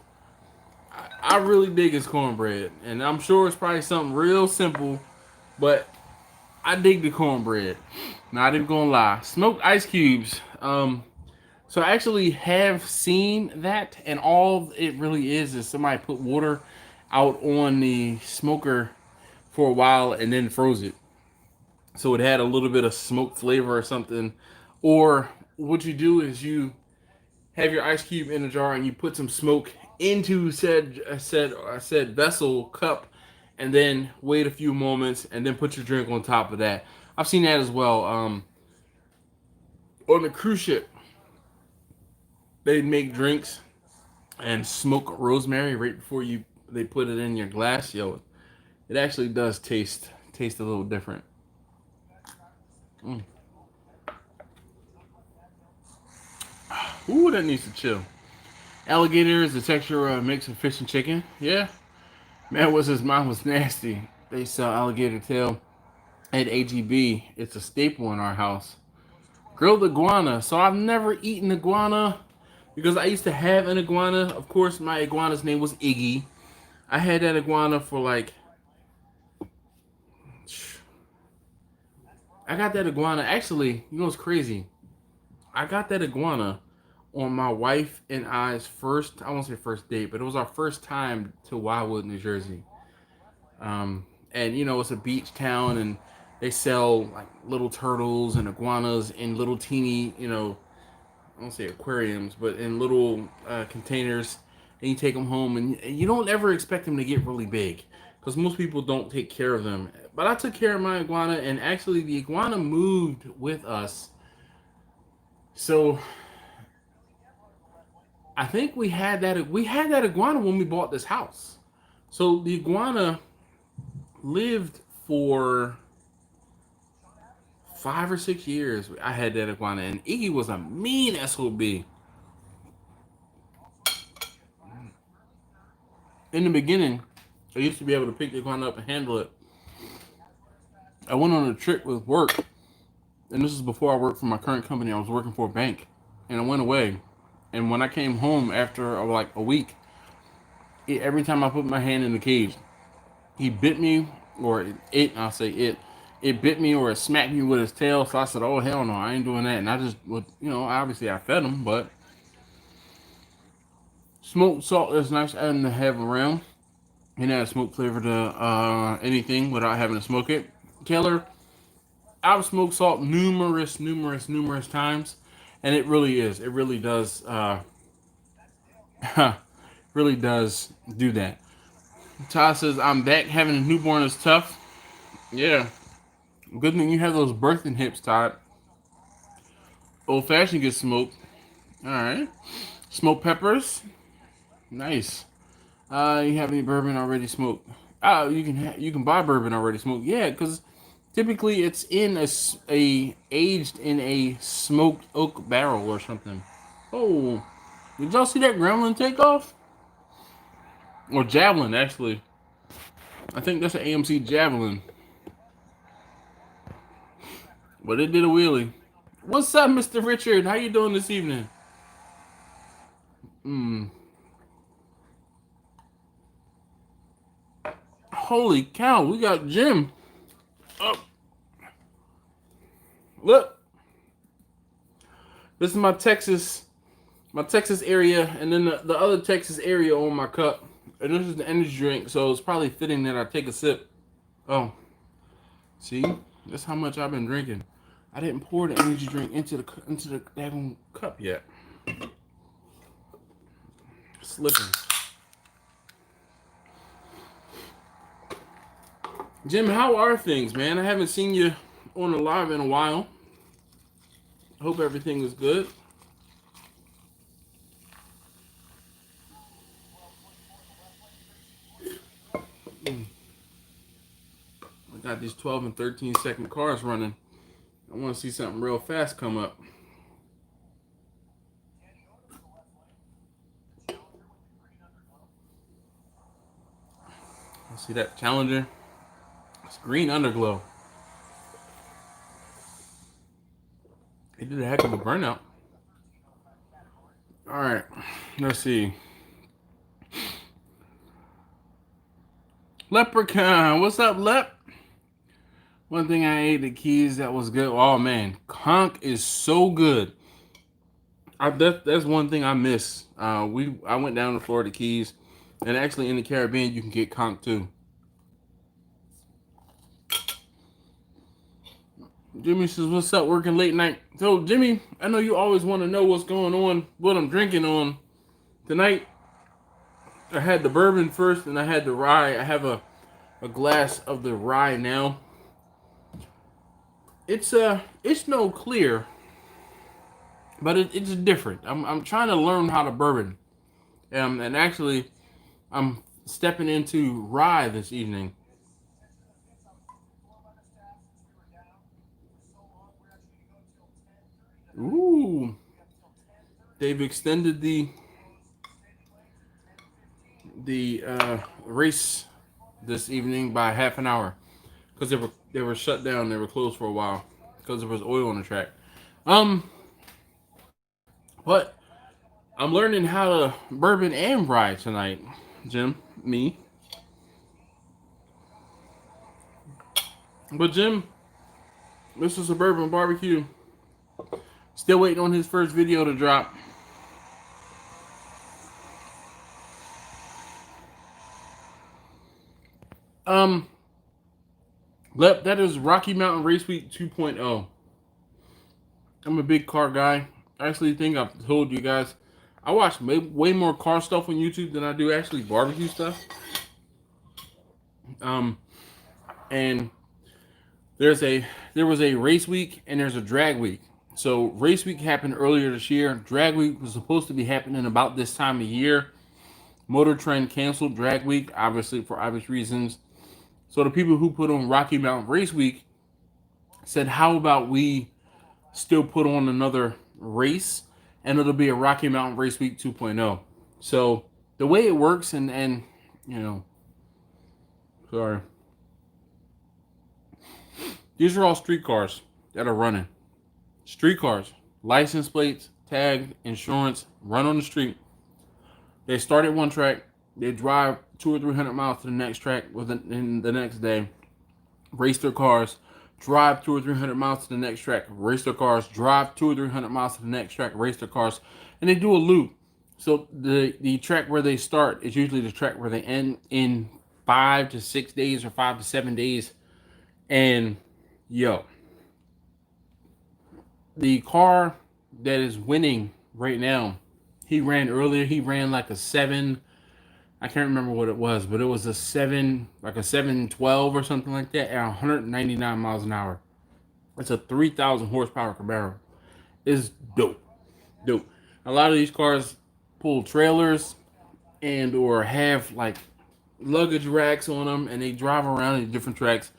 I really dig his cornbread. And I'm sure it's probably something real simple, but I dig the cornbread. Not even gonna lie. Smoked ice cubes. So I actually have seen that, and all it really is somebody put water out on the smoker for a while and then froze it. So it had a little bit of smoke flavor or something. Or what you do is you have your ice cube in a jar and you put some smoke into said vessel cup, and then wait a few moments and then put your drink on top of that. I've seen that as well. On the cruise ship, they make drinks and smoke rosemary right before they put it in your glass. Yo, it actually does taste a little different. Mm. Ooh, that needs to chill. Alligator is the texture of a mix of fish and chicken. Yeah, man, his mouth was nasty. They sell alligator tail at AGB. It's a staple in our house. Grilled iguana. So I've never eaten iguana because I used to have an iguana. Of course, my iguana's name was Iggy. I had that iguana for like. I got that iguana. Actually, you know what's crazy? I got that iguana on my wife and I's first, I won't say first date, but it was our first time to Wildwood, New Jersey. And it's a beach town, and they sell like little turtles and iguanas in little teeny, I don't say aquariums, but in little containers. And you take them home, and you don't ever expect them to get really big because most people don't take care of them. But I took care of my iguana, and actually the iguana moved with us. So I think we had that iguana when we bought this house. So the iguana lived for 5 or 6 years. I had that iguana, and Iggy was a mean SOB. In the beginning, I used to be able to pick the iguana up and handle it. I went on a trip with work, and this is before I worked for my current company. I was working for a bank, and I went away. And when I came home after like a week, every time I put my hand in the cage, he bit me, or I'll say it bit me or it smacked me with his tail. So I said, oh, hell no, I ain't doing that. And I just would, obviously I fed him, but smoked salt is nice to have around. And add smoke flavor to anything without having to smoke it. Taylor, I've smoked salt numerous times, and it really is. It really does. Really does do that. Todd says, I'm back. Having a newborn is tough. Yeah. Good thing you have those birthing hips, Todd. Old fashioned gets smoked. Alright. Smoked peppers. Nice. You have any bourbon already smoked? You can buy bourbon already smoked. Yeah, because typically it's in a aged in a smoked oak barrel or something. Oh, did y'all see that gremlin take off? Or javelin, actually. I think that's an AMC javelin. But it did a wheelie. What's up, Mr. Richard? How you doing this evening? Holy cow, we got Jim. Oh. Look. This is my Texas area, and then the other Texas area on my cup. And this is the energy drink, so it's probably fitting that I take a sip. Oh, see, that's how much I've been drinking. I didn't pour the energy drink into the daggone cup yet. Slipping. Jim, how are things, man? I haven't seen you on the live in a while. Hope everything is good. I got these 12 and 13 second cars running. I want to see something real fast come up. I see that Challenger. It's green underglow. He did a heck of a burnout. All right, let's see. Leprechaun, what's up, Lep? One thing I ate at Keys that was good. Oh man, conch is so good. That's one thing I miss. I went down to Florida Keys, and actually in the Caribbean you can get conch too. Jimmy says, "What's up? Working late night." So Jimmy, I know you always want to know what's going on, what I'm drinking on tonight. I had the bourbon first, and I had the rye. I have a glass of the rye now. It's no clear, but it's different. I'm trying to learn how to bourbon, and actually, I'm stepping into rye this evening. Ooh, they've extended the race this evening by half an hour because they were shut down. They were closed for a while because there was oil on the track. But I'm learning how to bourbon and rye tonight, Jim. Me. But Jim, this is a bourbon barbecue. Still waiting on his first video to drop. That is Rocky Mountain Race Week 2.0. I'm a big car guy. I actually think I've told you guys, I watch way more car stuff on YouTube than I do actually barbecue stuff. And there was a race week and there's a drag week. So race week happened earlier this year. Drag week was supposed to be happening about this time of year. Motor Trend canceled drag week, obviously for obvious reasons. So the people who put on Rocky Mountain Race Week said, how about we still put on another race and it'll be a Rocky Mountain Race Week 2.0. So the way it works and you know, sorry. These are all street cars that are running. Street cars, license plates, tag, insurance, run on the street. They start at one track, they drive 200 or 300 miles to the next track within the next day, race their cars, drive 200 or 300 miles to the next track, race their cars, drive 200 or 300 miles to the next track, race their cars, and they do a loop. So the track where they start is usually the track where they end in 5 to 6 days or 5 to 7 days. And the car that is winning right now, he ran earlier. He ran like a 7. I can't remember what it was, but it was a 712 or something like that at 199 miles an hour. It's a 3,000 horsepower Camaro. It's dope. A lot of these cars pull trailers and or have like luggage racks on them, and they drive around in different tracks.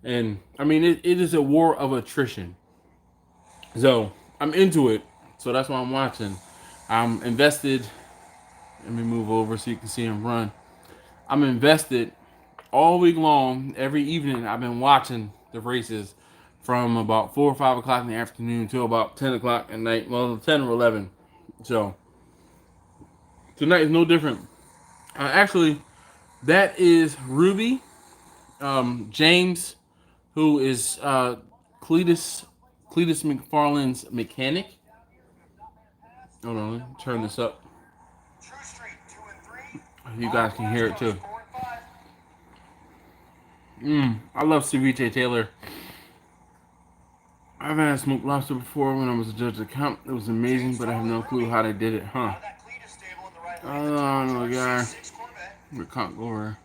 And I mean, it is a war of attrition. So I'm into it. So that's why I'm watching. I'm invested. Let me move over so you can see him run. I'm invested all week long. Every evening I've been watching the races from about 4 or 5 o'clock in the afternoon till about 10 o'clock at night. Well, 10 or 11. So tonight is no different. Actually, that is Ruby. James, who is Cletus McFarland's mechanic. Hold on, let me turn this up. You guys can hear it too. I love CVJ Taylor. I've had smoked lobster before when I was a judge at camp. It was amazing, but I have no clue how they did it, huh? I don't know, guy. We can't go over.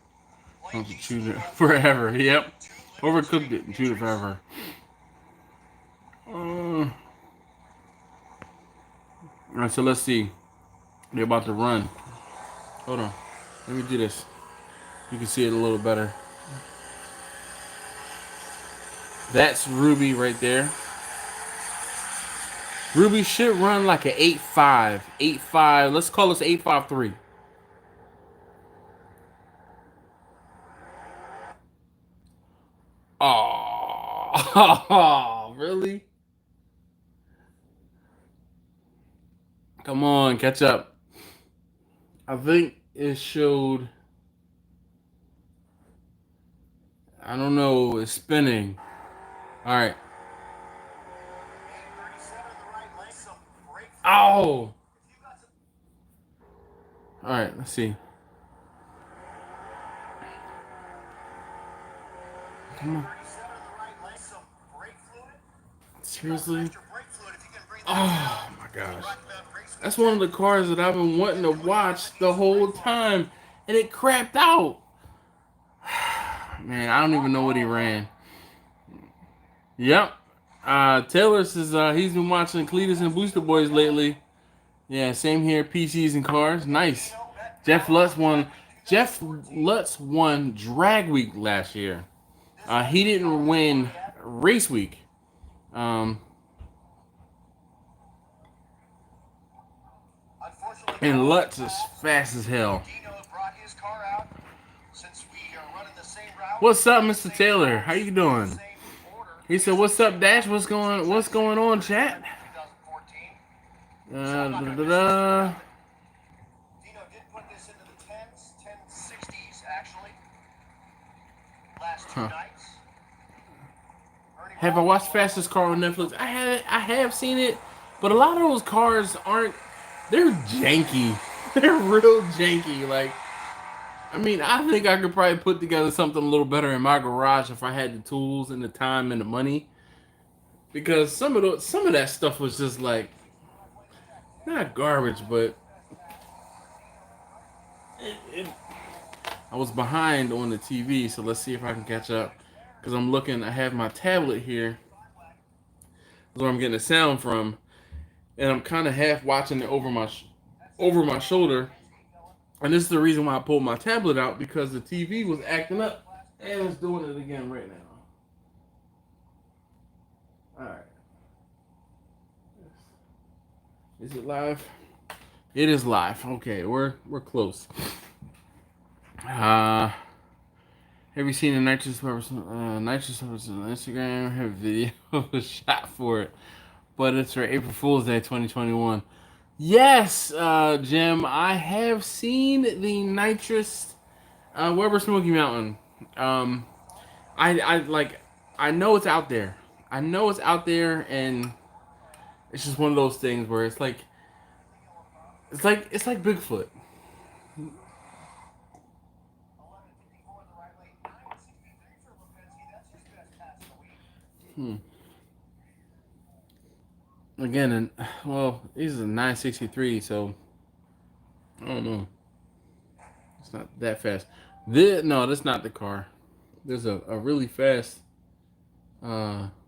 Wants to chew it forever. Yep. Overcooked it and chewed it forever. Alright, so let's see. They're about to run. Hold on. Let me do this. You can see it a little better. That's Ruby right there. Ruby should run like an 8.5. 8.5. Let's call this 8.53. Oh, really? Come on, catch up. I think it showed. I don't know. It's spinning. All right. Oh. All right. Let's see. Come on. Seriously? Oh my gosh. That's one of the cars that I've been wanting to watch the whole time, and it crapped out. Man, I don't even know what he ran. Yep. Taylor says he's been watching Cletus and Booster Boys lately. Yeah, same here. PCs and cars. Nice. Jeff Lutz won Drag Week last year. He didn't win Race Week. And Lutz is fast as hell. What's up, Mr. Taylor? How you doing? He said, "What's up, Dash? What's going on, chat?" Huh. Have I watched Fastest Car on Netflix? I have seen it, but a lot of those cars aren't. They're janky. They're real janky. Like, I mean, I think I could probably put together something a little better in my garage if I had the tools and the time and the money. Because some of that stuff was just like not garbage, but I was behind on the TV, so let's see if I can catch up. Because I'm looking, I have my tablet here. That's where I'm getting the sound from, and I'm kind of half watching it over my shoulder. And this is the reason why I pulled my tablet out, because the TV was acting up, and it's doing it again right now. All right. Is it live? It is live. Okay, we're close. Have you seen the nitrous person on Instagram? Have a video shot for it, but it's for April Fool's Day 2021. Yes, Jim, I have seen the nitrous Weber Smoky Mountain. I know it's out there. I know it's out there, and it's just one of those things where it's like Bigfoot. Again, and well, this is a 963, so I don't know. It's not that fast. No, that's not the car. There's a really fast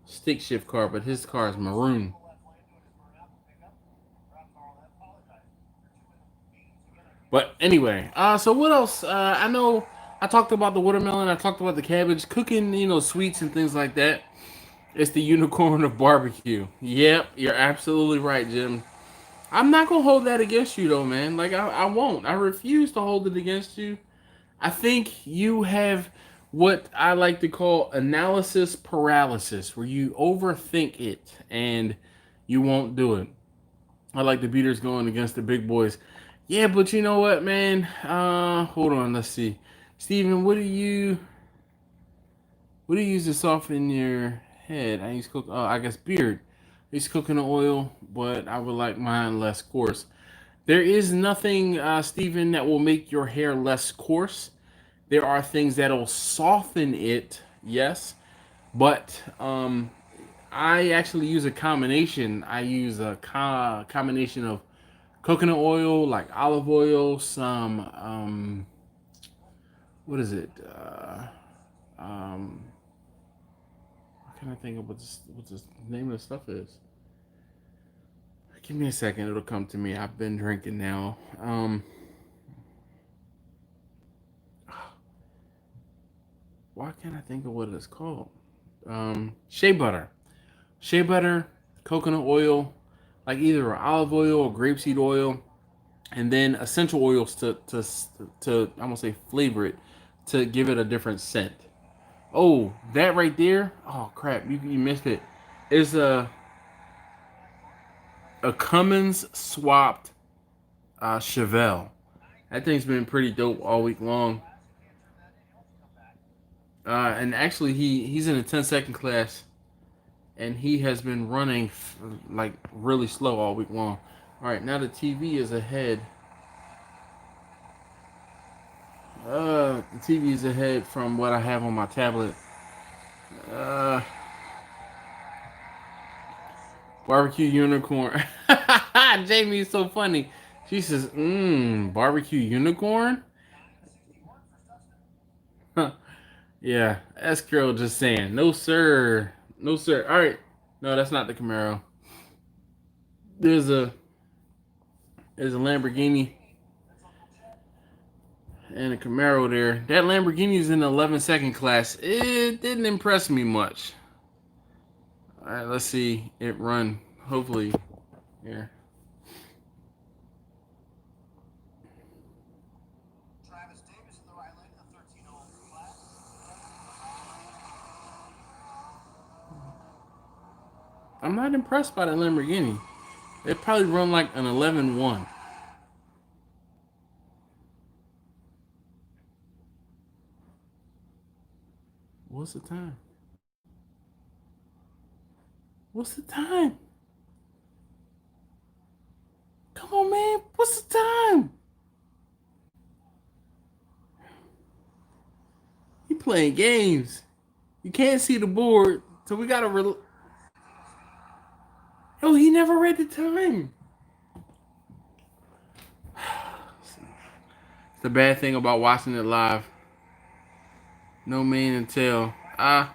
stick shift car, but his car is maroon. But anyway, so what else? I know I talked about the watermelon. I talked about the cabbage, cooking, sweets and things like that. It's the unicorn of barbecue. Yep, you're absolutely right, Jim. I'm not gonna hold that against you, though, man. Like I won't. I refuse to hold it against you. I think you have what I like to call analysis paralysis, where you overthink it and you won't do it. I like the beaters going against the big boys. Yeah, but you know what, man? Hold on, let's see. Steven, what do you use to soften your head? I use I guess beard. It's coconut oil, but I would like mine less coarse. There is nothing, Stephen, that will make your hair less coarse. There are things that'll soften it, yes, but I actually use a combination. I use a combination of coconut oil, like olive oil, some what is it? What can I think of what the name of the stuff is? Give me a second, it'll come to me. I've been drinking now. Why can't I think of what it's called? Shea butter. Shea butter, coconut oil, like either olive oil or grapeseed oil, and then essential oils to I'm gonna say flavor it, to give it a different scent. Oh, that right there. Oh crap, you missed it. It's a Cummins swapped Chevelle. That thing's been pretty dope all week long. And actually, he's in a 10-second class, and he has been running like really slow all week long. All right, now the TV is ahead. The TV is ahead from what I have on my tablet. Uh, Barbecue unicorn. Jamie is so funny. She says, barbecue unicorn? Huh. Yeah, that's girl just saying. No, sir. No, sir. All right. No, that's not the Camaro. There's a Lamborghini and a Camaro there. That Lamborghini is in the 11-second class. It didn't impress me much. All right, let's see it run. Hopefully, here. I'm not impressed by the Lamborghini. It probably run like an 11-1. What's the time? What's the time? Come on, man. What's the time? You playing games. You can't see the board, so we gotta. Oh, he never read the time. It's the bad thing about watching it live. No mane and tail. I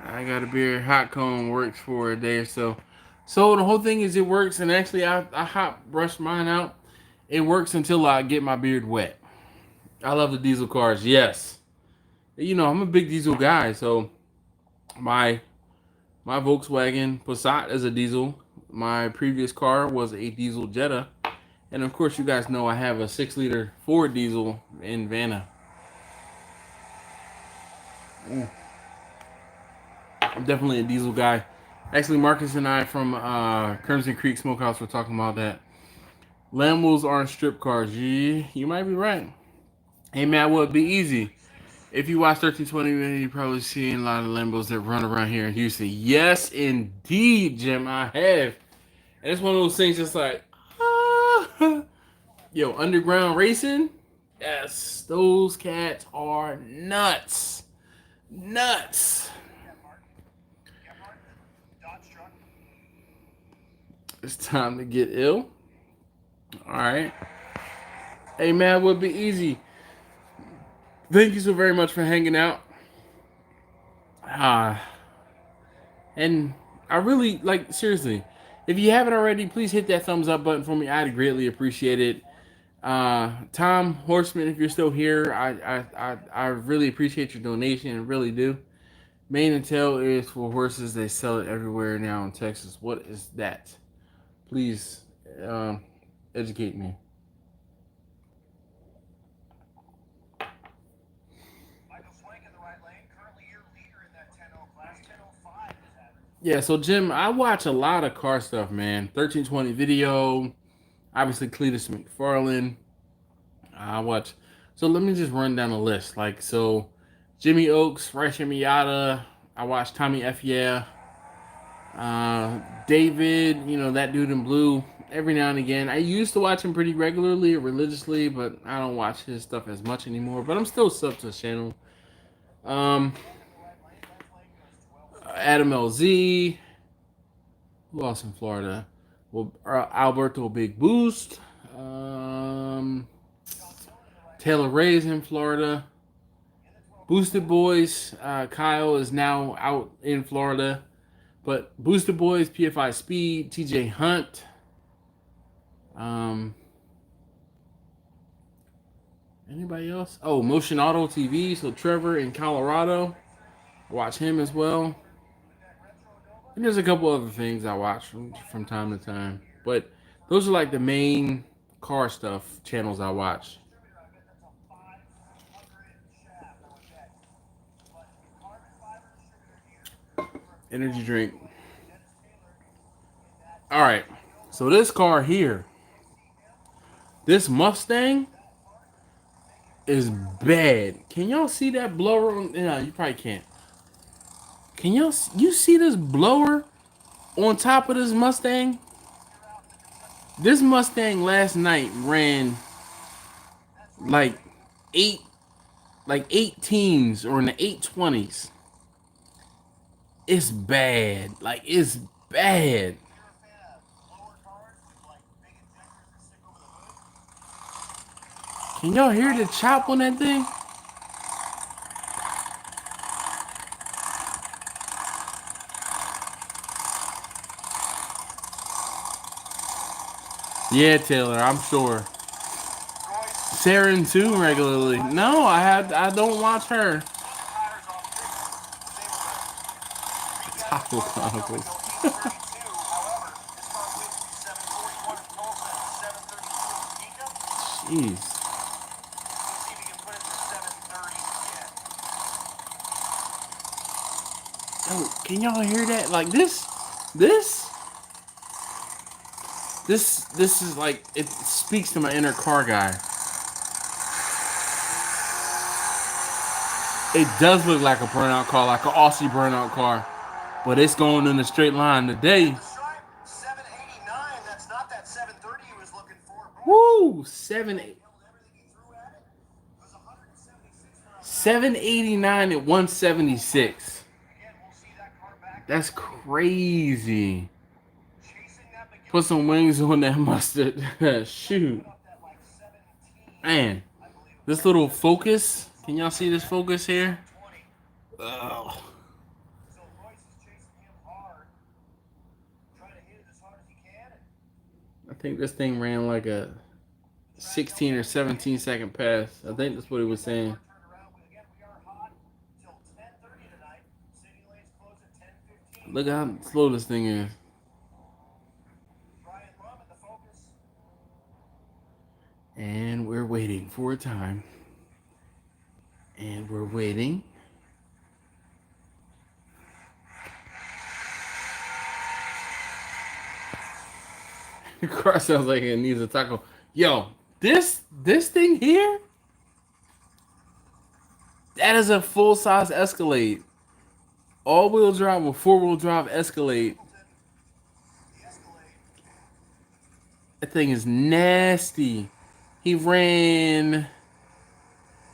got a beard. Hot comb works for a day or so. So the whole thing is it works, and actually I hot brush mine out. It works until I get my beard wet. I love the diesel cars. Yes, you know I'm a big diesel guy. So my Volkswagen Passat is a diesel. My previous car was a diesel Jetta, and of course you guys know I have a 6-liter Ford diesel in Vanna. I'm definitely a diesel guy. Actually, Marcus and I from Crimson Creek Smokehouse were talking about that. Lambos aren't strip cars. Yeah, you might be right. Hey, man, well, it'd be easy. If you watch 1320, you've probably seen a lot of Lambos that run around here in Houston. Yes, indeed, Jim, I have. And it's one of those things just like, yo, underground racing? Yes, those cats are nuts. Nuts. It's time to get ill. All right. Hey, man, would be easy. Thank you so very much for hanging out. And I really, like, seriously, if you haven't already, please hit that thumbs up button for me. I'd greatly appreciate it. Tom Horseman, if you're still here, I really appreciate your donation. I really do. Mane and tail is for horses. They sell it everywhere now in Texas. What is that? Please educate me. Yeah, so Jim, I watch a lot of car stuff, man. 1320 video, obviously Cletus McFarlane. I watch. So let me just run down a list. Like, so Jimmy Oaks, Fresh and Miata. I watch Tommy F. Yeah. David, you know, that dude in blue. Every now and again, I used to watch him pretty regularly or religiously, but I don't watch his stuff as much anymore. But I'm still sub to his channel. Um, Adam LZ. Who else in Florida? Well, Alberto Big Boost. Taylor Ray's in Florida. Boosted Boys. Kyle is now out in Florida. But Boosted Boys, PFI Speed, TJ Hunt. Anybody else? Oh, Motion Auto TV. So Trevor in Colorado. I watch him as well. And there's a couple other things I watch from time to time. But those are like the main car stuff channels I watch. Energy drink. All right. So this car here, this Mustang is bad. Can y'all see that blower? No, you probably can't. Can you see this blower on top of this Mustang? This Mustang last night ran like eight 18s or in the 820s. It's bad. Like, it's bad. Can y'all hear the chop on that thing? Yeah, Taylor, I'm sure. Saren too regularly. No, I don't watch her. Taco Chronicles. Jeez. Yo, can y'all hear that? Like this is like, it speaks to my inner car guy. It does look like a burnout car, like an Aussie burnout car, but it's going in a straight line today. 789, that's not that 730 he was looking for. Woo! 789 at 176. That's crazy. Put some wings on that mustard. Shoot. Man, this little Focus. Can y'all see this Focus here? Oh. I think this thing ran like a 16 or 17 second pass. I think that's what he was saying. Look how slow this thing is. And we're waiting for a time. And we're waiting. The car sounds like it needs a taco. Yo, this thing here, that is a full-size Escalade. All-wheel drive or four-wheel drive Escalade. That thing is nasty. He ran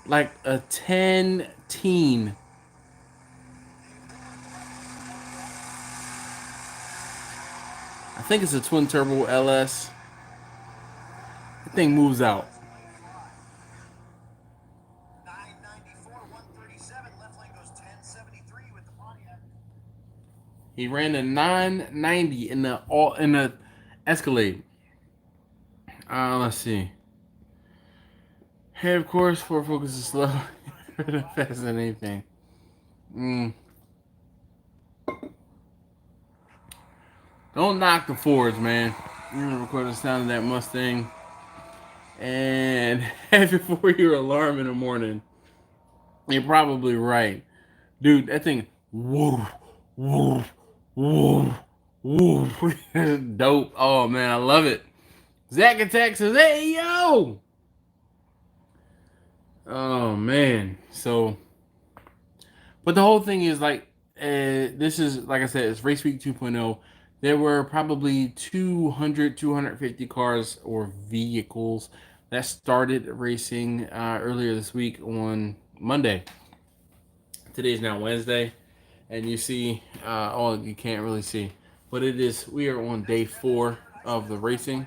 like a 10 teen. I think it's a twin turbo LS. That thing moves out. 994, 137, left lane goes 1073 with the Pontiac. He ran a 990 in the Escalade. Let's see. Hey, of course, Ford Focus is slow. Faster than anything. Don't knock the Fords, man. You're gonna record the sound of that Mustang and have it for your alarm in the morning. You're probably right. Dude, that thing, woo, woo, woo, woo. Dope. Oh, man, I love it. Zach Attack says, hey, yo! Oh, man. So, but the whole thing is like, this is, like I said, it's Race Week 2.0. There were probably 200, 250 cars or vehicles that started racing earlier this week on Monday. Today's now Wednesday, and you see, oh, you can't really see, but we are on day 4 of the racing.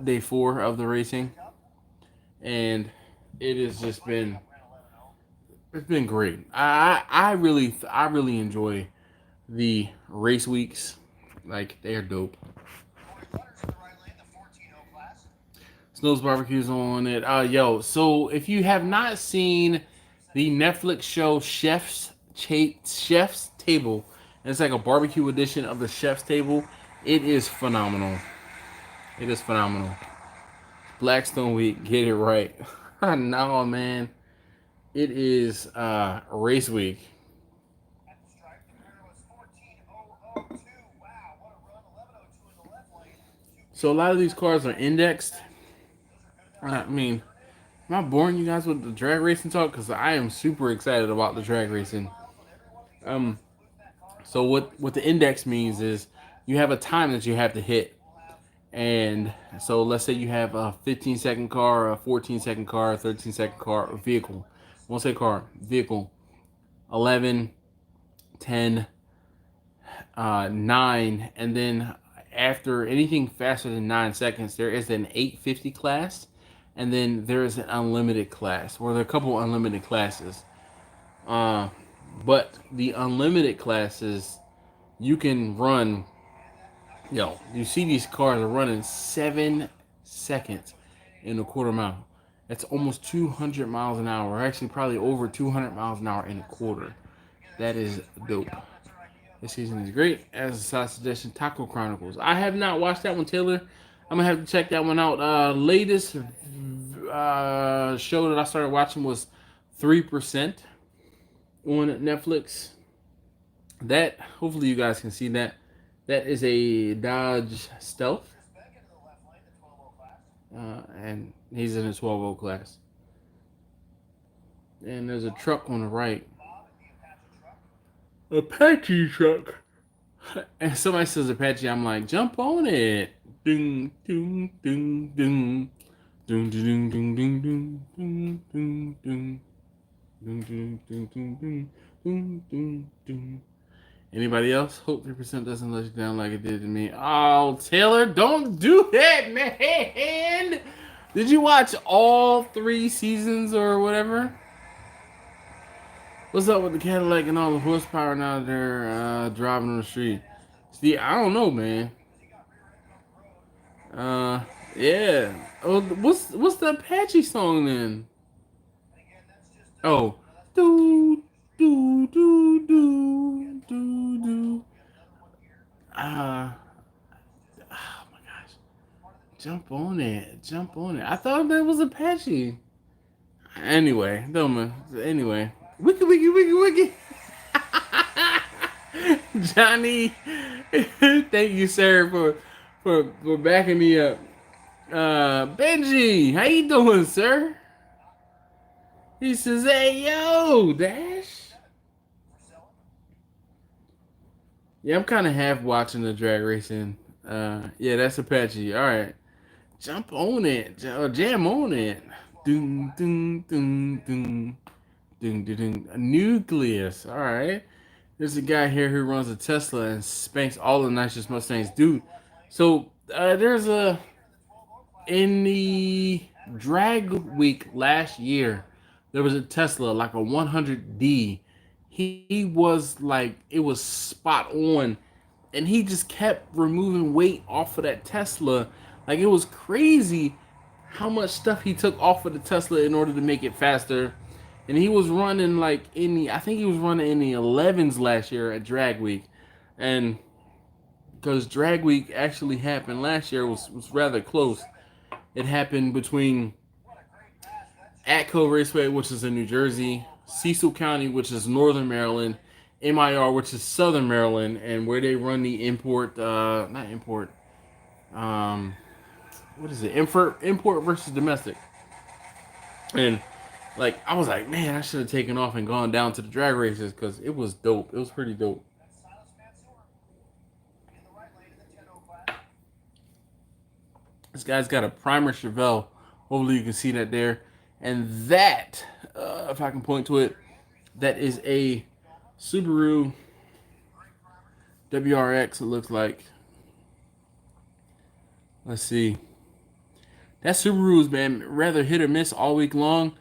Day 4 of the racing, and it has just been, it's been great. I really enjoy the race weeks. Like, they're dope. Snow's Barbecue's on it. Yo, so if you have not seen the Netflix show Chef's Table, and it's like a barbecue edition of the Chef's Table, it is phenomenal. It is phenomenal. Blackstone Week, get it right. No, man. It is race week. So a lot of these cars are indexed. I mean, am I boring you guys with the drag racing talk? Because I am super excited about the drag racing. So what the index means is you have a time that you have to hit. And so let's say you have a 15-second car, a 14-second car, a 13-second car, or vehicle. I won't say car, vehicle. 11, 10, 9, and then after anything faster than 9 seconds, there is an 850 class, and then there is an unlimited class, or there are a couple unlimited classes. But the unlimited classes, you can run. You see these cars are running 7 seconds in a quarter mile. That's almost 200 miles an hour, or actually probably over 200 miles an hour in a quarter. That is dope. This season is great. As a side suggestion, Taco Chronicles. I have not watched that one, Taylor. I'm gonna have to check that one out. Latest show that I started watching was 3% on Netflix. That, hopefully you guys can see that. That is a Dodge Stealth. And he's in a 12.0 class. And there's a truck on the right. Apache truck. And somebody says Apache, I'm like, jump on it. Ding, ding, ding, ding. Ding, ding, ding, ding, ding, ding, ding, ding. Ding, ding, ding, ding, ding, ding, ding, ding. Anybody else? Hope 3% doesn't let you down like it did to me. Oh, Taylor, don't do that, man. Did you watch all 3 seasons or whatever? What's up with the Cadillac and all the horsepower now they're driving on the street? See, I don't know, man. Yeah. Oh, what's the Apache song then? Oh, do do do do do do. Oh my gosh! Jump on it! Jump on it! I thought that was Apache. Anyway, anyway, wiki wiki wiki wiki. Johnny, thank you, sir, for backing me up. Benji, how you doing, sir? He says, "Hey, yo, Dash." Yeah, I'm kind of half watching the drag racing. Yeah, that's Apache. All right, jump on it, jam on it. Ding, ding, ding, ding, ding, ding, ding. A nucleus. All right. There's a guy here who runs a Tesla and spanks all the nicest Mustangs, dude. So there's in the drag week last year, there was a Tesla, like a 100D. He was like, it was spot on, and he just kept removing weight off of that Tesla. Like, it was crazy how much stuff he took off of the Tesla in order to make it faster. And he was running like I think he was running in the 11s last year at Drag Week. And because Drag Week actually happened last year, was rather close. It happened between Atco Raceway, which is in New Jersey, Cecil County, which is Northern Maryland, MIR, which is Southern Maryland, and where they run the import versus domestic. And Like, I was like, man, I should have taken off and gone down to the drag races because it was dope. It was pretty dope. This guy's got a primer Chevelle. Hopefully you can see that there. And that, if I can point to it, that is a Subaru WRX, it looks like. Let's see. That Subaru's, man, rather hit or miss all week long.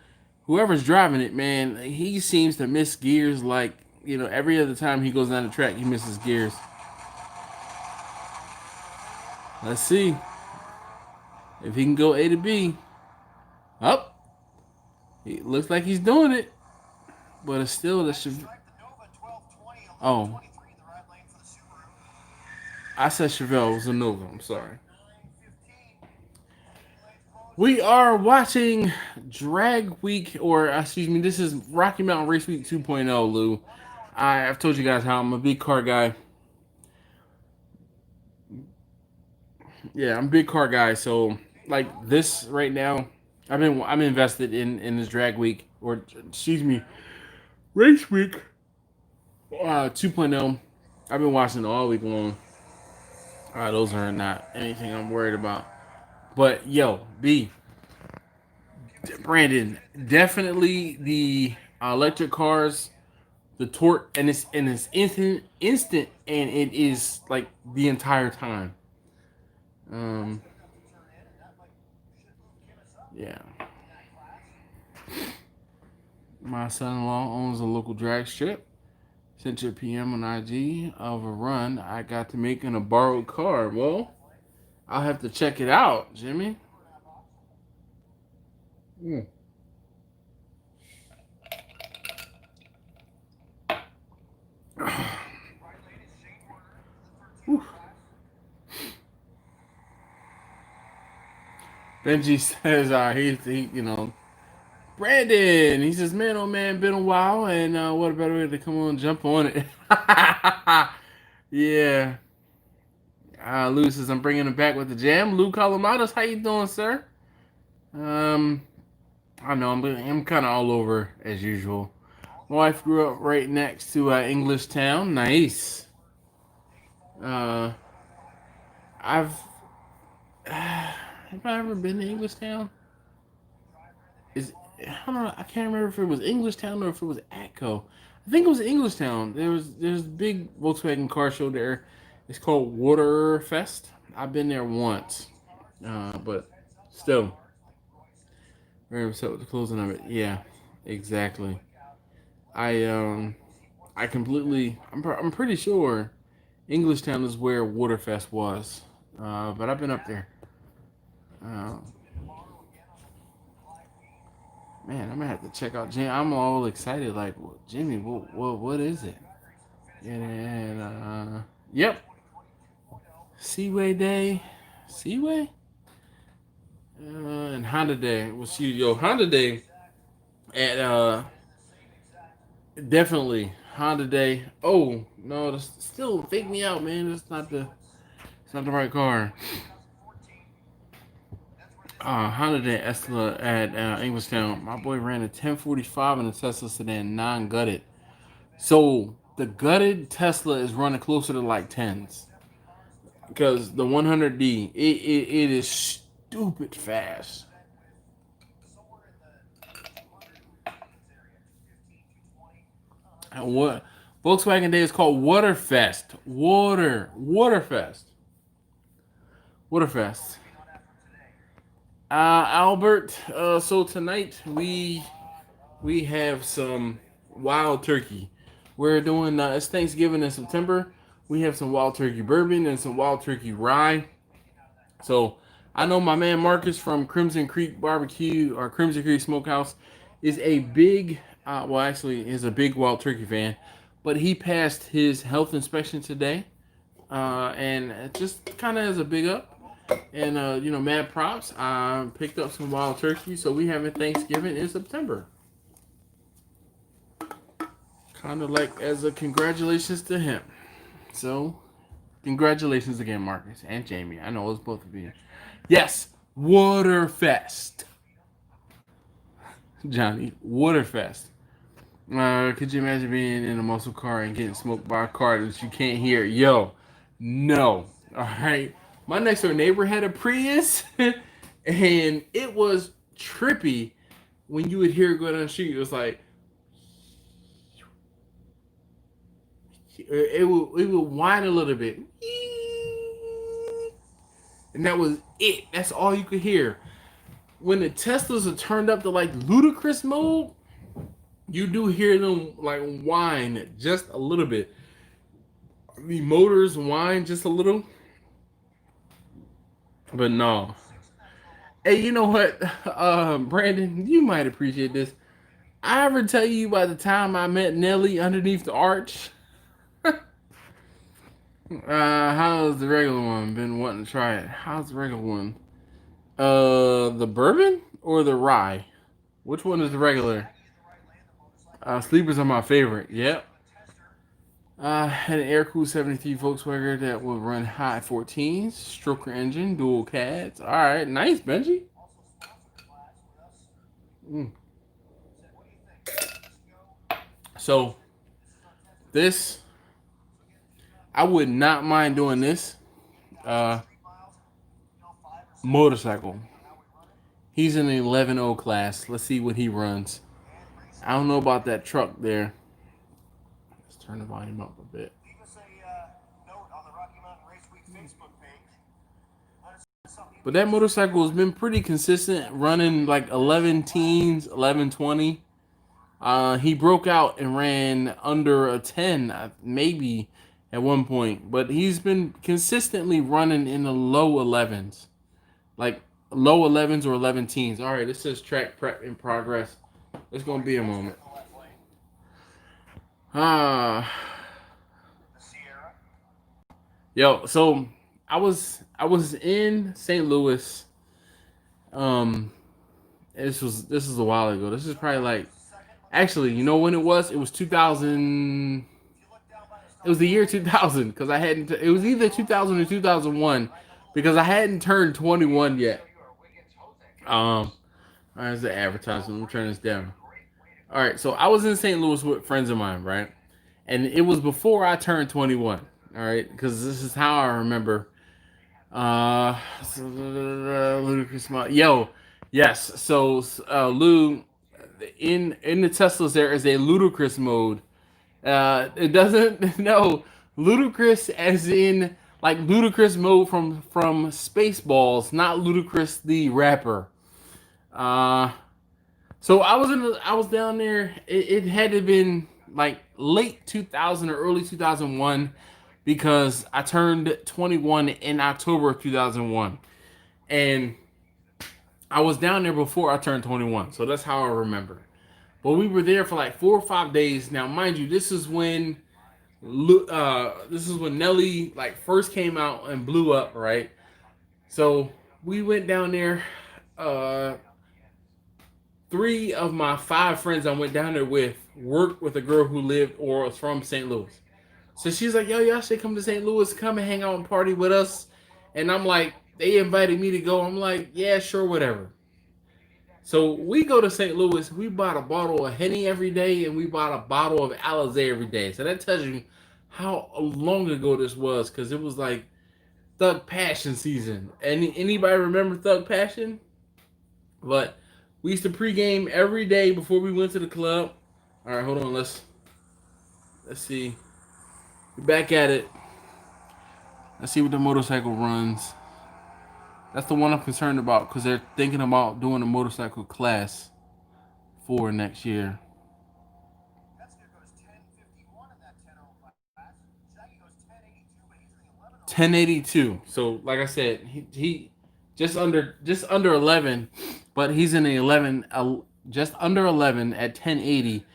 Whoever's driving it, man, he seems to miss gears like, every other time he goes down the track, he misses gears. Let's see if he can go A to B. Up. It looks like he's doing it. But it's still the Oh. I said Chevelle. It was a Nova. I'm sorry. We are watching Drag Week, or excuse me, this is Rocky Mountain Race Week 2.0, Lou. I've told you guys how I'm a big car guy. Yeah, I'm a big car guy. So, like this right now, I'm invested in this Drag Week, or excuse me, Race Week 2.0. I've been watching it all week long. Those are not anything I'm worried about. But yo, Brandon, definitely the electric cars, the torque, and it's instant, and it is like the entire time. Yeah. My son-in-law owns a local drag strip. Sent you a PM on IG of a run I got to make in a borrowed car. Well, I'll have to check it out, Jimmy. Benji says, Brandon. He says, man, oh man, been a while, and what a better way to come on and jump on it. Yeah. Lou says, I'm bringing him back with the jam. Lou Calamados, how you doing, sir? I know, I'm kind of all over as usual. My wife grew up right next to English Town. Nice. Have I ever been to English Town? I don't know. I can't remember if it was English Town or if it was Atco. I think it was English Town. There's a big Volkswagen car show there. It's called Waterfest. I've been there once, but still very upset with the closing of it. Yeah, exactly. I completely. I'm pretty sure English Town is where Waterfest was, but I've been up there. Man, I'm gonna have to check out Jimmy. I'm all excited, like Jimmy. What is it? And yep, Seaway Day, Seaway, and Honda Day. We'll see you, Honda Day at definitely Honda Day. Oh no, that's still fake me out, man. It's not the right car. Honda Day Tesla at Englishtown. My boy ran a 1045 in a Tesla sedan, non-gutted. So the gutted Tesla is running closer to like 10s. Because the 100D, it is stupid fast. And what Volkswagen Day is called Waterfest. Waterfest. Albert, so tonight we have some wild turkey. We're doing it's Thanksgiving in September. We have some wild turkey bourbon and some wild turkey rye. So I know my man Marcus from Crimson Creek Barbecue or Crimson Creek Smokehouse is a big, is a big wild turkey fan. But he passed his health inspection today, and it just kind of as a big up. And mad props. I picked up some wild turkey, so we having Thanksgiving in September. Kind of like as a congratulations to him. So, congratulations again, Marcus and Jamie. I know it's both of you. Yes, Waterfest. Johnny, Waterfest. Could you imagine being in a muscle car and getting smoked by a car that you can't hear? Yo, no. All right. My next door neighbor had a Prius, and it was trippy when you would hear it going down the street. It was like it would whine a little bit, and that was it. That's all you could hear. When the Teslas are turned up to like ludicrous mode, you do hear them like whine just a little bit. The motors whine just a little, but no. Hey, you know what, Brandon? You might appreciate this. I ever tell you about the time I met Nelly underneath the arch? How's the regular one? Been wanting to try it. How's the regular one? The bourbon or the rye? Which one is the regular? Sleepers are my favorite. Yep. Had an air-cooled 73 Volkswagen that would run high 14s, stroker engine, dual cads. All right, nice, Benji. So, this, I would not mind doing this. Motorcycle. He's in the 11.0 class. Let's see what he runs. I don't know about that truck there. Let's turn the volume up a bit. But that motorcycle has been pretty consistent, running like 11 teens, 1120. He broke out and ran under a 10, maybe at one point. But he's been consistently running in the low 11s. Like low 11s or 11 teens. All right, this says track prep in progress. It's going to be a moment. Yo, so I was in St. Louis. This was a while ago. This is probably like, actually, you know when it was? It was 2000. It was the year 2000 because I hadn't. It was either 2000 or 2001 because I hadn't turned 21 yet. There's the advertisement. Let me turn this down. All right, so I was in St. Louis with friends of mine, right? And it was before I turned 21. All right, because this is how I remember. Ludicrous. Yo, yes. So Lou, in the Teslas there is a ludicrous mode. It doesn't ludicrous as in like ludicrous mode from Spaceballs, not Ludacris the rapper. So I was down there. It had to have been like late 2000 or early 2001 because I turned 21 in October of 2001, and I was down there before I turned 21. So that's how I remember. But we were there for like 4 or 5 days. Now, mind you, this is when Nelly like first came out and blew up, right? So we went down there. 3 of my 5 friends I went down there with worked with a girl who lived or was from St. Louis. So she's like, yo, y'all should come to St. Louis, come and hang out and party with us. And I'm like, they invited me to go. I'm like, yeah, sure, whatever. So we go to St. Louis. We bought a bottle of Henny every day, and we bought a bottle of Alizé every day. So that tells you how long ago this was, because it was like Thug Passion season. Anybody remember Thug Passion? But we used to pregame every day before we went to the club. All right, hold on. Let's see. We're back at it. Let's see what the motorcycle runs. That's the one I'm concerned about because they're thinking about doing a motorcycle class for next year. 1082. So, like I said, he just under 11, but he's in the 11, just under 11 at 1080.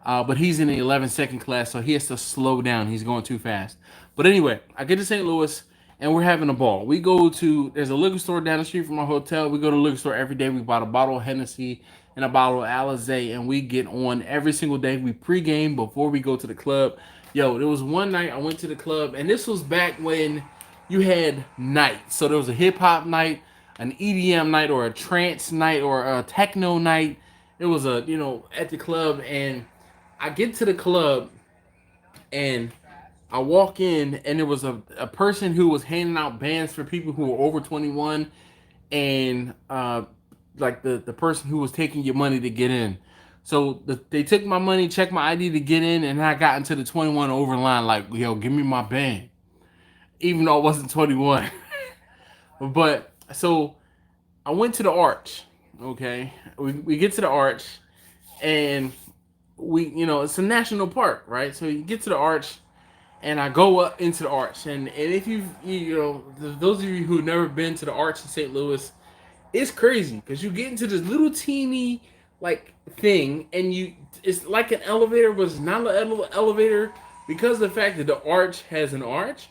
But he's in the 11-second class, so he has to slow down. He's going too fast. But anyway, I get to St. Louis, and we're having a ball. We go to, there's a liquor store down the street from our hotel. We go to the liquor store every day. We bought a bottle of Hennessy and a bottle of Alizé, and we get on every single day. We pregame before we go to the club. Yo, there was one night I went to the club, and this was back when you had nights. So there was a hip-hop night, an EDM night, or a trance night, or a techno night. it was a, at the club, and I get to the club and I walk in, and there was a person who was handing out bands for people who were over 21, and like the person who was taking your money to get in. So they took my money, checked my ID to get in, and I got into the 21 over line like, yo, give me my band, even though I wasn't 21. But so I went to the Arch. Okay, we get to the Arch, and it's a national park, right? So you get to the Arch, and I go up into the Arch, and if those of you who've never been to the Arch in St. Louis, it's crazy because you get into this little teeny like thing, and it's like an elevator, but it's not an elevator because of the fact that the Arch has an arch.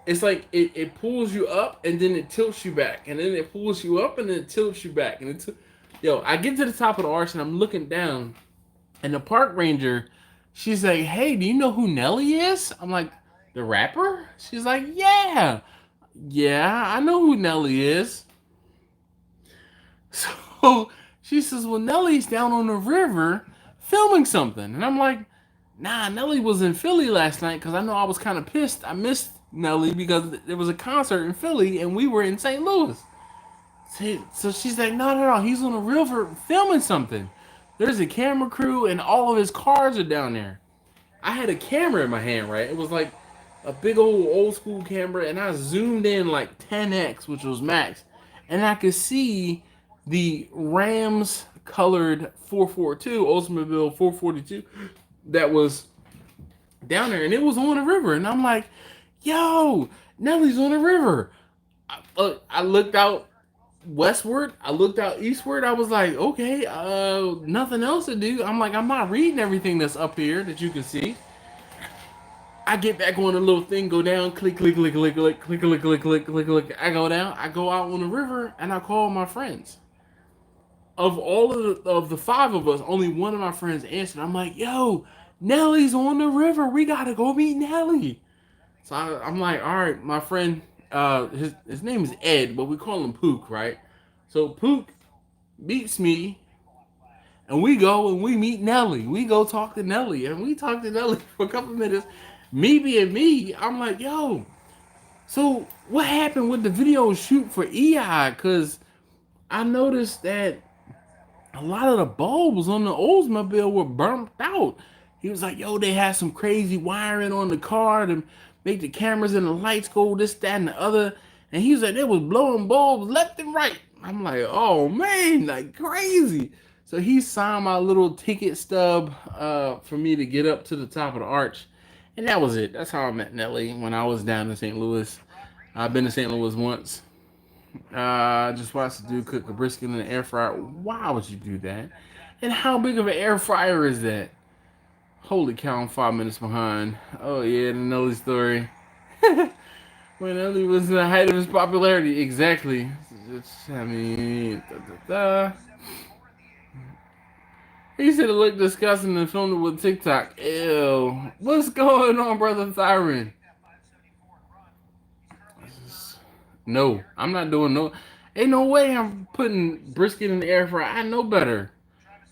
It's like it pulls you up and then it tilts you back, and then it pulls you up and then it tilts you back, and I get to the top of the arch and I'm looking down, and the park ranger, she's like, "Hey, do you know who Nelly is?" I'm like, "The rapper?" She's like, "Yeah, I know who Nelly is." So she says, "Well, Nelly's down on the river filming something," and I'm like, "Nah, Nelly was in Philly last night because I know I was kind of pissed. I missed Nelly because there was a concert in Philly and we were in St. Louis." So she's like, no, he's on the river filming something. There's a camera crew and all of his cars are down there. I had a camera in my hand, right? It was like a big old school camera, and I zoomed in like 10x, which was max, and I could see the Rams colored 442 Oldsmobile 442 that was down there, and it was on the river, and I'm like, yo, Nelly's on the river. I looked out westward, I looked out eastward, I was like, okay, nothing else to do. I'm like, I'm not reading everything that's up here that you can see. I get back on the little thing, go down, click, click, click, click, click, click, click, click, click, click, click. I go down, I go out on the river, and I call my friends. Of all of the five of us, only one of my friends answered. I'm like, yo, Nelly's on the river. We gotta go meet Nelly. So I'm like, all right, my friend, his name is Ed, but we call him Pook, right? So Pook meets me, and we go and we meet Nelly. We go talk to Nelly, and we talk to Nelly for a couple minutes. Me being me, I'm like, yo, so what happened with the video shoot for EI? Because I noticed that a lot of the bulbs on the Oldsmobile were burnt out. He was like, yo, they had some crazy wiring on the car to make the cameras and the lights go this, that, and the other. And he was like, they was blowing bulbs left and right. I'm like, oh, man, like crazy. So he signed my little ticket stub for me to get up to the top of the arch. And that was it. That's how I met Nelly when I was down in St. Louis. I've been to St. Louis once. Just watched the dude cook a brisket in the air fryer. Why would you do that? And how big of an air fryer is that? Holy cow, I'm 5 minutes behind. Oh yeah, the Nelly story. When Nelly was in the height of his popularity. Exactly. He said it looked disgusting and filmed it with TikTok. Ew. What's going on, brother Thyron? No, I'm not doing no. Ain't no way I'm putting brisket in the air fryer. I know better.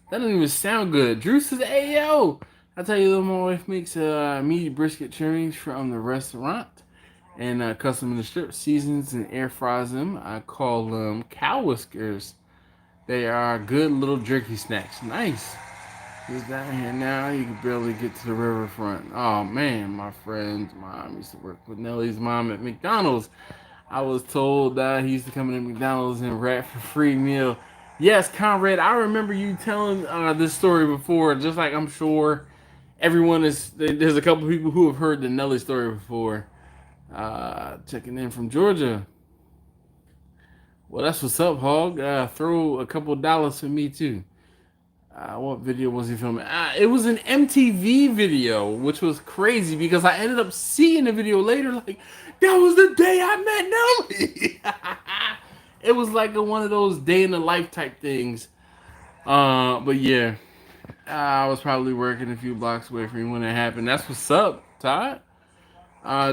That doesn't even sound good. Drew says, hey, yo. I tell you, my wife makes meaty brisket trimmings from the restaurant and custom in the strip, seasons and air fries them. I call them cow whiskers. They are good little jerky snacks. Nice. He's down here now. You can barely get to the riverfront. Oh, man, my friend's mom used to work with Nelly's mom at McDonald's. I was told that he used to come in at McDonald's and rap for free meal. Yes, Conrad, I remember you telling this story before, just like I'm sure everyone is. There's a couple people who have heard the Nelly story before. Checking in from Georgia. Well, that's what's up, Hog. Throw a couple dollars for me, too. What video was he filming? It was an MTV video, which was crazy because I ended up seeing the video later. Like, that was the day I met Nelly. It was like one of those day in the life type things. But yeah, I was probably working a few blocks away from you when it happened. That's what's up, Todd.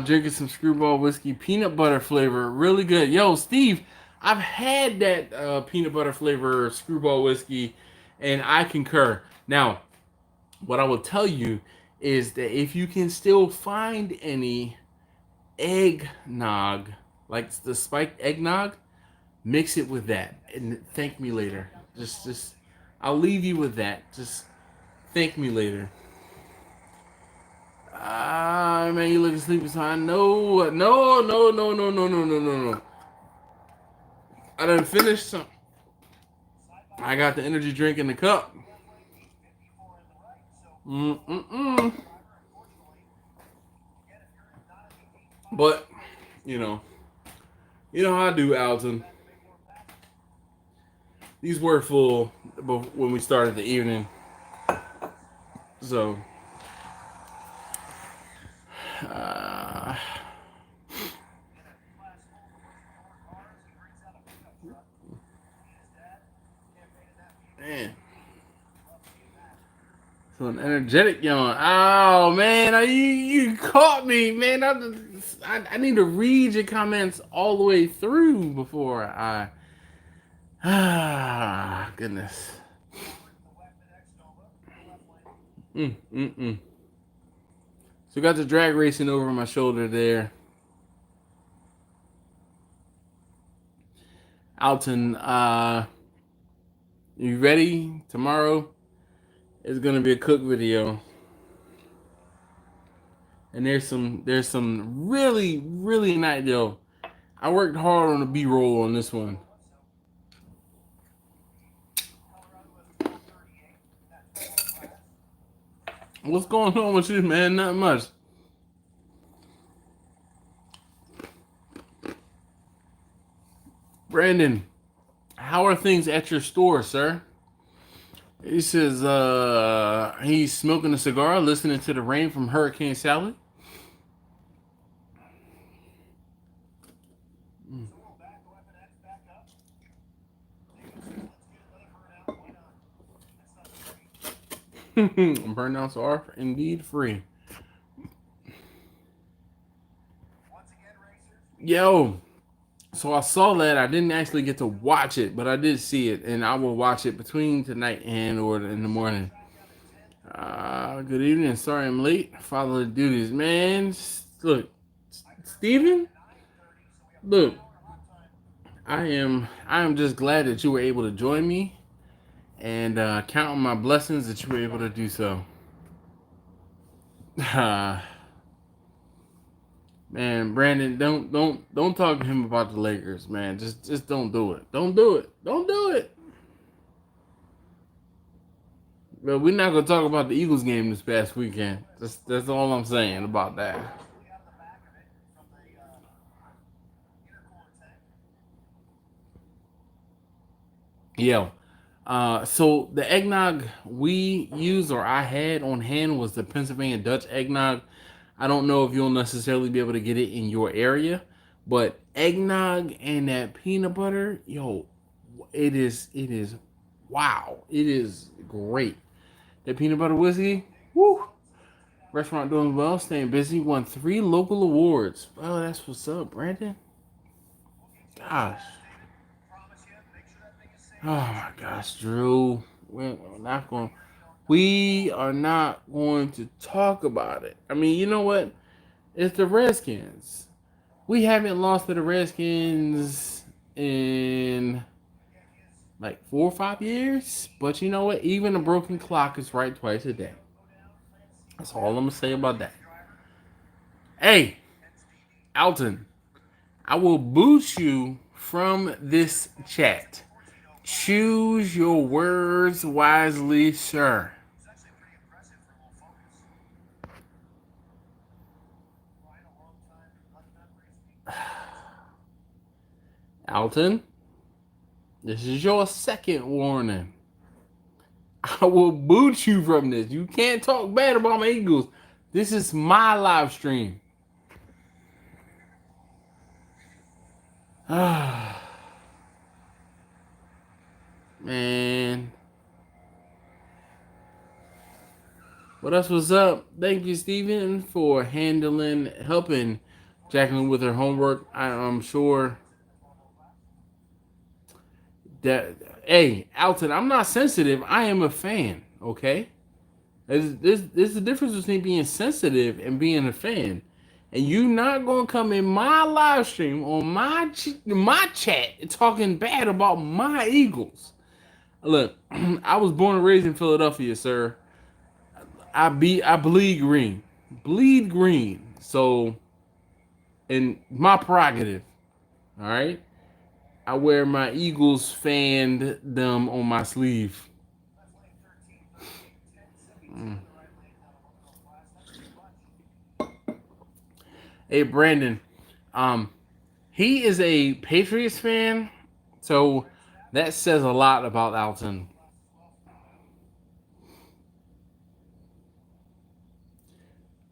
Drinking some Screwball whiskey, peanut butter flavor, really good. Yo, Steve, I've had that peanut butter flavor Screwball whiskey. And I concur. Now, what I will tell you is that if you can still find any eggnog, like the spiked eggnog, mix it with that and thank me later. Just, I'll leave you with that. Just thank me later. Ah, man, you looking sleepy, so I know. No. I done finished some. I got the energy drink in the cup. But, you know how I do, Alton. These were full when we started the evening. So, man. So an energetic yawn. Oh man, you caught me, man. I need to read your comments all the way through before I. Goodness. So got the drag racing over my shoulder there. Alton, you ready? Tomorrow is gonna be a cook video. And there's some really nice deal. I worked hard on the B-roll on this one. What's going on with you, man? Not much. Brandon, how are things at your store, sir? He says he's smoking a cigar, listening to the rain from Hurricane Sally. Burnouts are indeed free. Yo, so I saw that. I didn't actually get to watch it, but I did see it, and I will watch it between tonight and or in the morning. Good evening. Sorry I'm late. Fatherly duties, man. Look, Steven, look, I am just glad that you were able to join me, and count on my blessings that you were able to do so. Man, Brandon, don't talk to him about the Lakers, man. Just don't do it. Don't do it. Don't do it. But we're not gonna talk about the Eagles game this past weekend. That's all I'm saying about that. Yeah. So the eggnog we used or I had on hand was the Pennsylvania Dutch eggnog. I don't know if you'll necessarily be able to get it in your area, but eggnog and that peanut butter, yo, it is wow. It is great. That peanut butter whiskey, woo. Restaurant doing well, staying busy, won 3 local awards. Well, that's what's up, Brandon. Gosh. Oh my gosh, Drew. We are not going to talk about it. I mean, you know what? It's the Redskins. We haven't lost to the Redskins in like 4 or 5 years. But you know what? Even a broken clock is right twice a day. That's all I'm going to say about that. Hey, Alton, I will boot you from this chat. Choose your words wisely, sir. Alton, this is your second warning. I will boot you from this. You can't talk bad about my Eagles. This is my live stream. Man. What else was up? Thank you, Steven, for helping Jacqueline with her homework. I'm sure that. Hey, Alton, I'm not sensitive. I am a fan. Okay. There's the difference between being sensitive and being a fan. And you not gonna come in my live stream on my chat talking bad about my Eagles. Look, I was born and raised in Philadelphia, sir. I bleed green, bleed green. So, and my prerogative. All right, I wear my Eagles fandom on my sleeve. Mm. Hey Brandon, he is a Patriots fan, so that says a lot about Alton.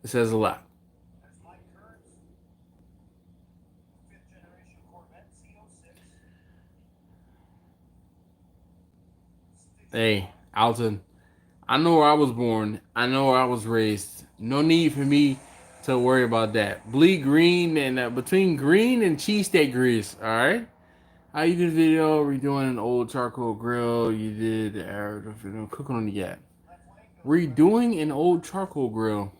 It says a lot. Hey, Alton, I know where I was born. I know where I was raised. No need for me to worry about that. Bleed green and between green and cheesesteak grease. All right. How you did a video redoing an old charcoal grill? You did cooking on the gas. Redoing an old charcoal grill.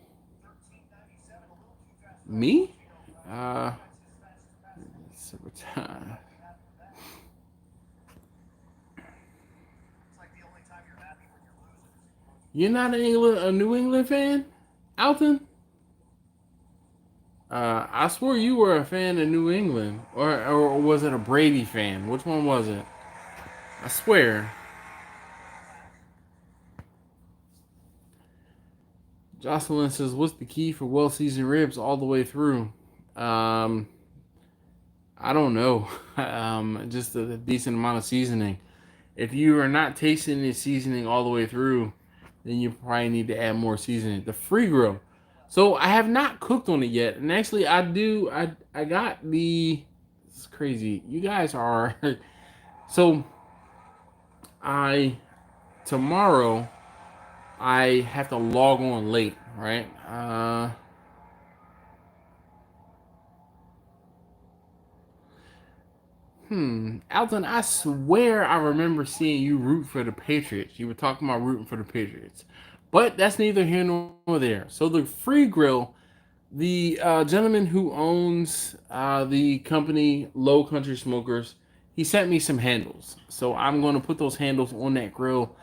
Me? Time. You're not a New England fan, Alton? I swore you were a fan of New England, or was it a Brady fan? Which one was it? I swear. Jocelyn says, "What's the key for well-seasoned ribs all the way through?" I don't know. Just a decent amount of seasoning. If you are not tasting the seasoning all the way through, then you probably need to add more seasoning. The free grill. So I have not cooked on it yet, and actually I do. I got the. It's crazy. You guys are. So tomorrow I have to log on late, right? Alton, I swear I remember seeing you root for the Patriots. You were talking about rooting for the Patriots. But that's neither here nor there. So the free grill, the gentleman who owns the company Low Country Smokers, he sent me some handles. So I'm going to put those handles on that grill.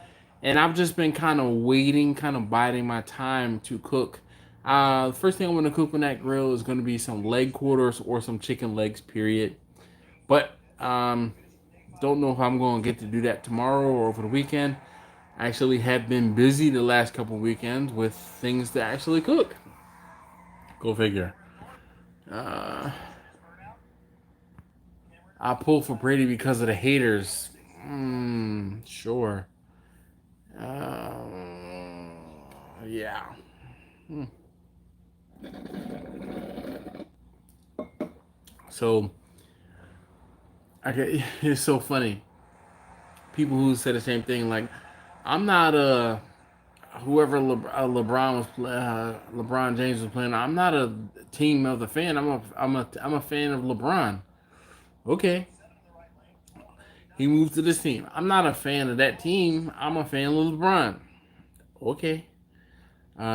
And I've just been kind of waiting, kind of biding my time to cook. The first thing I'm going to cook on that grill is going to be some leg quarters or some chicken legs, period. But don't know if I'm going to get to do that tomorrow or over the weekend. I actually have been busy the last couple of weekends with things to actually cook. Go figure. I pulled for Brady because of the haters. Sure. Yeah. So, okay, it's so funny. People who say the same thing, like, I'm not whoever LeBron was LeBron James was playing. I'm not a team of the fan. I'm a fan of LeBron. Okay. He moved to this team. I'm not a fan of that team. I'm a fan of LeBron. Okay.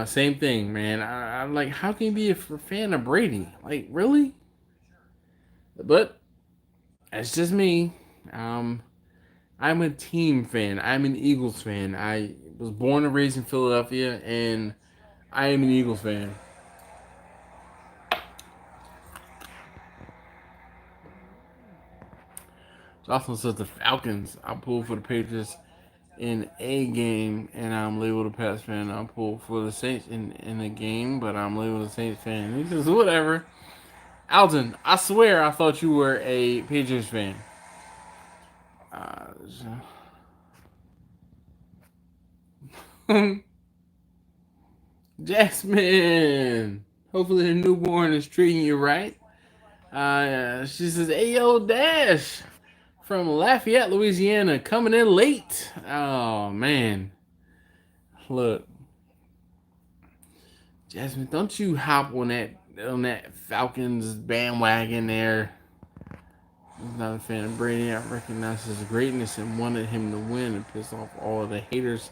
Same thing, man. I'm like, how can you be a fan of Brady? Like, really? But that's just me. I'm a team fan. I'm an Eagles fan. I was born and raised in Philadelphia, and I am an Eagles fan. Jocelyn says the Falcons. I pull for the Patriots in a game, and I'm labeled a Pats fan. I pull for the Saints in a game, but I'm labeled a Saints fan. He says, whatever. Alton, I swear I thought you were a Patriots fan. Jasmine. Hopefully the newborn is treating you right. She says, Ayo Dash from Lafayette, Louisiana, coming in late. Oh, man. Look. Jasmine, don't you hop on that Falcons bandwagon there. I'm not a fan of Brady. I recognize his greatness and wanted him to win and piss off all of the haters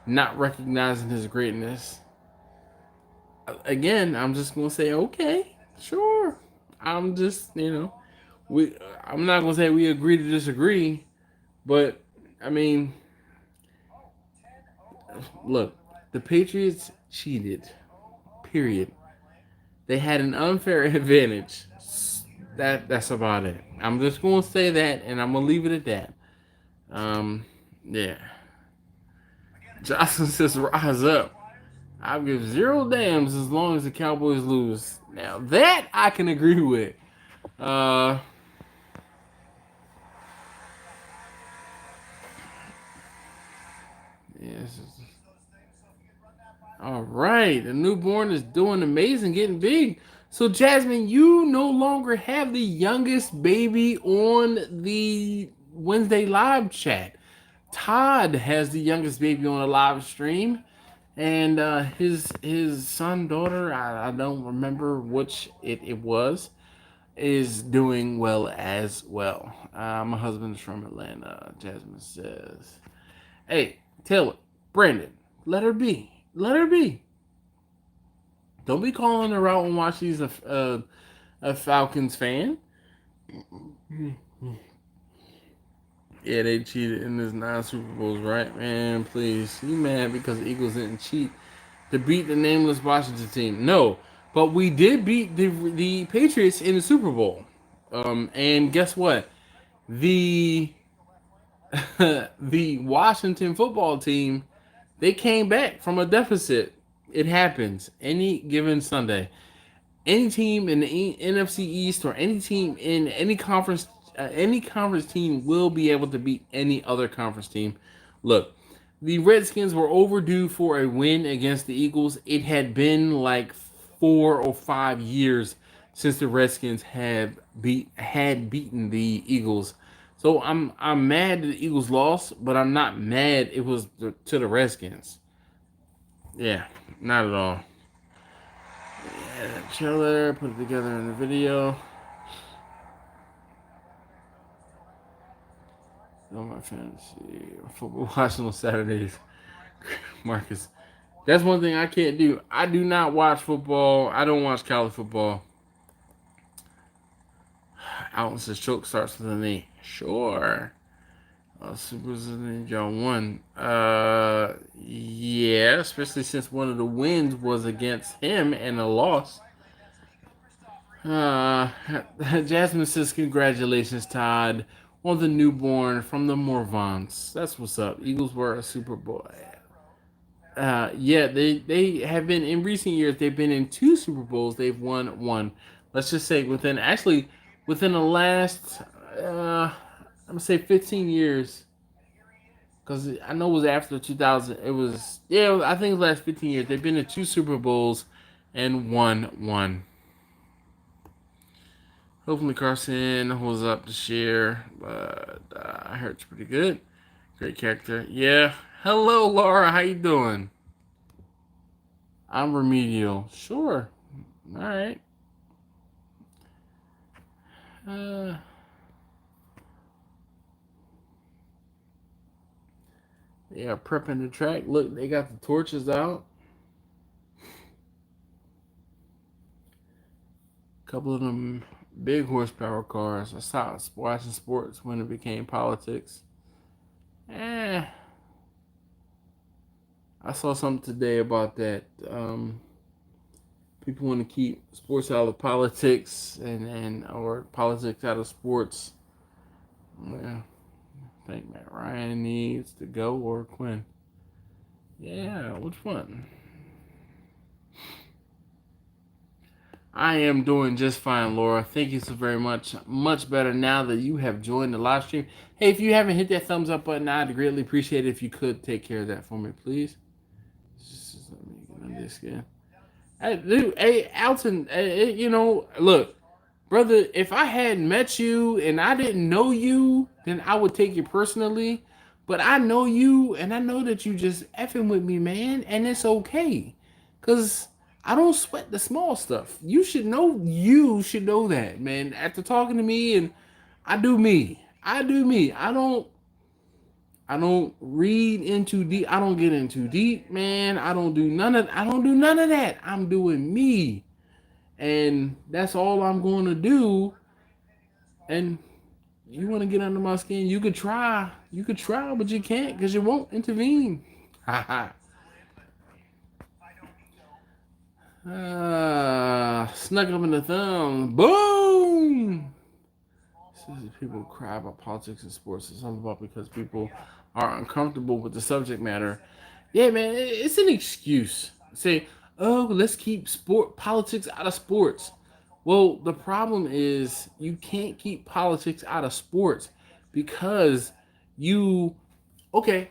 not recognizing his greatness. Again, I'm just gonna say, okay, sure. I'm just, we. I'm not gonna say we agree to disagree, but I mean, look, the Patriots cheated. Period. They had an unfair advantage. That's about it. I'm just gonna say that, and I'm gonna leave it at that. Yeah. Johnson says, "Rise up." I'll give zero damns as long as the Cowboys lose. Now that I can agree with. Uh, yes. All right, the newborn is doing amazing, getting big. So Jasmine, you no longer have the youngest baby on the Wednesday live chat. Todd has the youngest baby on a live stream, and his son, daughter, I don't remember which it was, is doing well as well. My husband's from Atlanta. Jasmine says, "Hey, Taylor, Brandon, let her be. Let her be. Don't be calling her out and watch she's a Falcons fan." Yeah, they cheated in this 9 Super Bowls, right? Man, please. You mad because the Eagles didn't cheat to beat the nameless Washington team? No, but we did beat the Patriots in the Super Bowl. And guess what? The the Washington football team, they came back from a deficit. It happens any given Sunday. Any team in the NFC East or any team in any conference team will be able to beat any other conference team. Look, the Redskins were overdue for a win against the Eagles. It had been like 4 or 5 years since the Redskins had beaten the Eagles. So I'm mad that the Eagles lost, but I'm not mad it was to the Redskins. Yeah, not at all. Yeah, chiller, put it together in the video. Oh, my fantasy football watching on Saturdays. Marcus, that's one thing I can't do. I do not watch football. I don't watch college football. Alton says choke starts with an E. Sure. Super Ninja won. Yeah, especially since one of the wins was against him and a loss. Jasmine says, "Congratulations, Todd, on the newborn from the Morvants." That's what's up. Eagles were a Super Bowl. Yeah, they have been in recent years. They've been in 2 Super Bowls. They've won one. Let's just say within the last I'm gonna say 15 years, because I know it was after 2000. It was I think it was the last 15 years. They've been in 2 Super Bowls and won one. Hopefully Carson holds up to share, but I heard it's pretty good. Great character. Yeah. Hello, Laura. How you doing? I'm remedial. Sure. All right. They are prepping the track. Look, they got the torches out. A couple of them big horsepower cars. I stopped watching sports when it became politics. I saw something today about that. People want to keep sports out of politics and or politics out of sports. Well, I think Matt Ryan needs to go or Quinn. Yeah, which one? I am doing just fine, Laura. Thank you so very much. Much better now that you have joined the live stream. Hey, if you haven't hit that thumbs up button, I'd greatly appreciate it if you could take care of that for me, please. Just let me get on this again. Hey, dude, hey, Alton, look, brother, if I hadn't met you and I didn't know you, then I would take it personally. But I know you, and I know that you just effing with me, man, and it's okay. Because I don't sweat the small stuff. You should know that, man. After talking to me and I do me. I do me. I don't read into deep. I don't get into deep, man. I don't do none of that. I'm doing me. And that's all I'm going to do. And you want to get under my skin, you could try. You could try, but you can't because you won't intervene. Snuck up in the thumb. Boom! People cry about politics and sports. It's something about because people are uncomfortable with the subject matter. Yeah, man, it's an excuse. Say, oh, let's keep politics out of sports. Well, the problem is you can't keep politics out of sports because you, okay,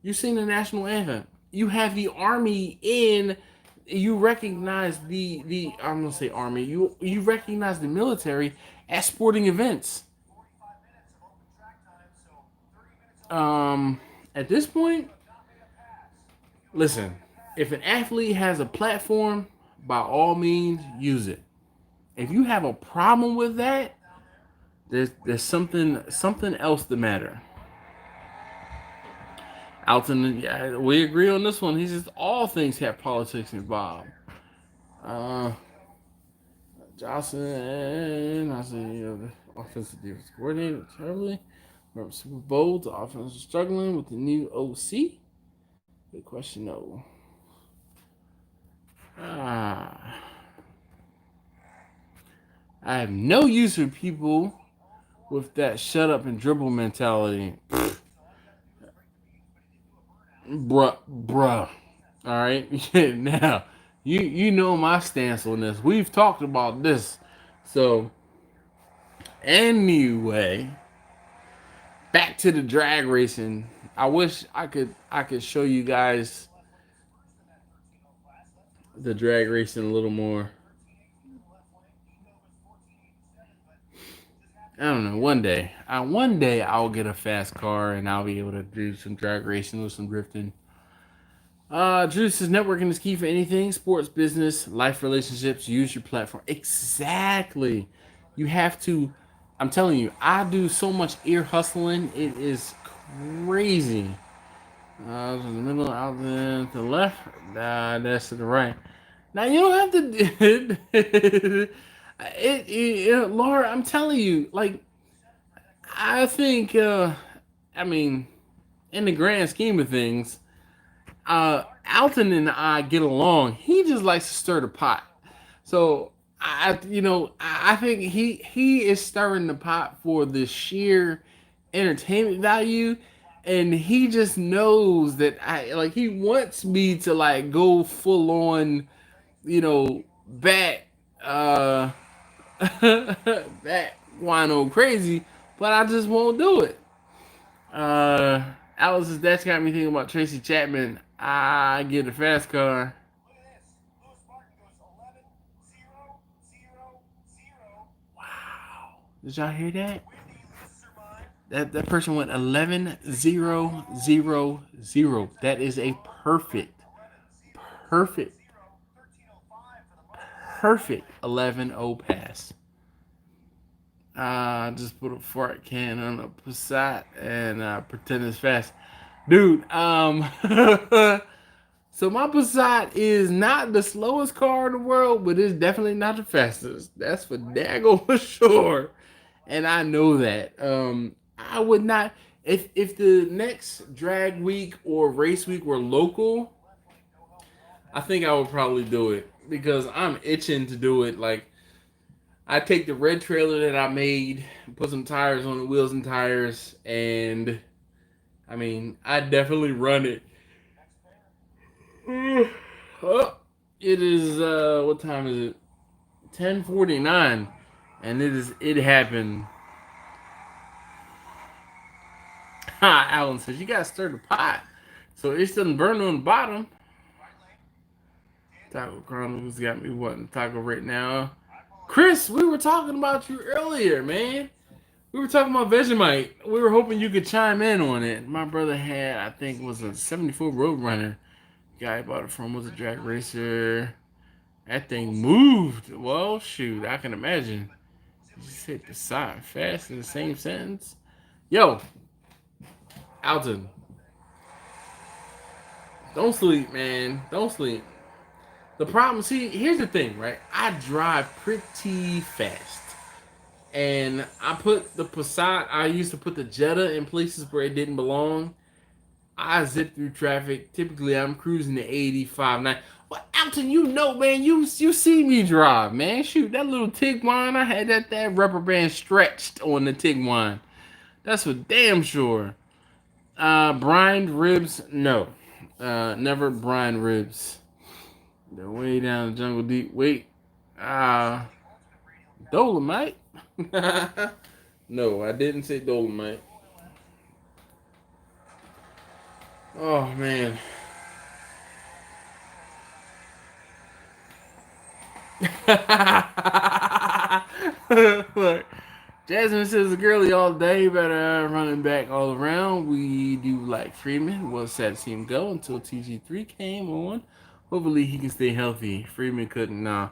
you sing the national anthem. You have the army in. You recognize the I'm gonna say army. You recognize the military at sporting events. At this point, listen. If an athlete has a platform, by all means, use it. If you have a problem with that, there's something else the matter. Alton, yeah, we agree on this one. He says all things have politics involved. Johnson, I say, the offensive defense coordinator terribly. Remember Super Bowl, the offense is struggling with the new OC. Good question, though. I have no use for people with that shut up and dribble mentality. Bruh. All right. Now, you know my stance on this. We've talked about this. So, anyway, back to the drag racing. I wish I could show you guys the drag racing a little more. I don't know. One day I'll get a fast car and I'll be able to do some drag racing with some drifting. Drew says networking is key for anything: sports, business, life, relationships. Use your platform. Exactly. You have to. I'm telling you, I do so much ear hustling. It is crazy. To the middle, out there, to the left. That's to the right. Now you don't have to. Laura, I'm telling you, like, I think, I mean, in the grand scheme of things, Alton and I get along. He just likes to stir the pot. So I think he is stirring the pot for the sheer entertainment value, and he just knows that he wants me to like go full on, bat that wino crazy, but I just won't do it. Alice says that's got me thinking about Tracy Chapman. I get a fast car. Wow. Did y'all hear that? That person went 11-0-0-0. That is a perfect 11-0 pass. Just put a fart can on a Passat and pretend it's fast. Dude, so my Passat is not the slowest car in the world, but it's definitely not the fastest. That's for daggone for sure. And I know that. I would not, if the next drag week or race week were local, I think I would probably do it because I'm itching to do it. Like, I take the red trailer that I made, put some tires on the wheels and tires, and I mean, I definitely run it. Oh, it is what time is it? 10:49, and it happened. Ha! Alan says you gotta stir the pot so it doesn't burn on the bottom. Taco Chronicles got me wanting taco right now. Chris, we were talking about you earlier, man. We were talking about Vegemite. We were hoping you could chime in on it. My brother had, I think, was a 74 Roadrunner. Guy I bought it from was a drag racer. That thing moved. Well, shoot, I can imagine. You said beside fast in the same sentence. Yo, Alton, don't sleep, man. Don't sleep. The problem, see, here's the thing, right? I drive pretty fast. And I put the Passat, I used to put the Jetta in places where it didn't belong. I zip through traffic. Typically, I'm cruising to 85, 90. Well, Alton, you know, man, you see me drive, man. Shoot, that little Tiguan, I had that rubber band stretched on the Tiguan. That's for damn sure. Brined ribs, no. Never brine ribs. They're way down the jungle deep. Wait. Dolomite? No, I didn't say Dolomite. Oh, man. Look, Jasmine says the girly all day, better running back all around. We do like Freeman. Was sad to see him go until TG3 came on. Hopefully he can stay healthy. Freeman couldn't. Nah.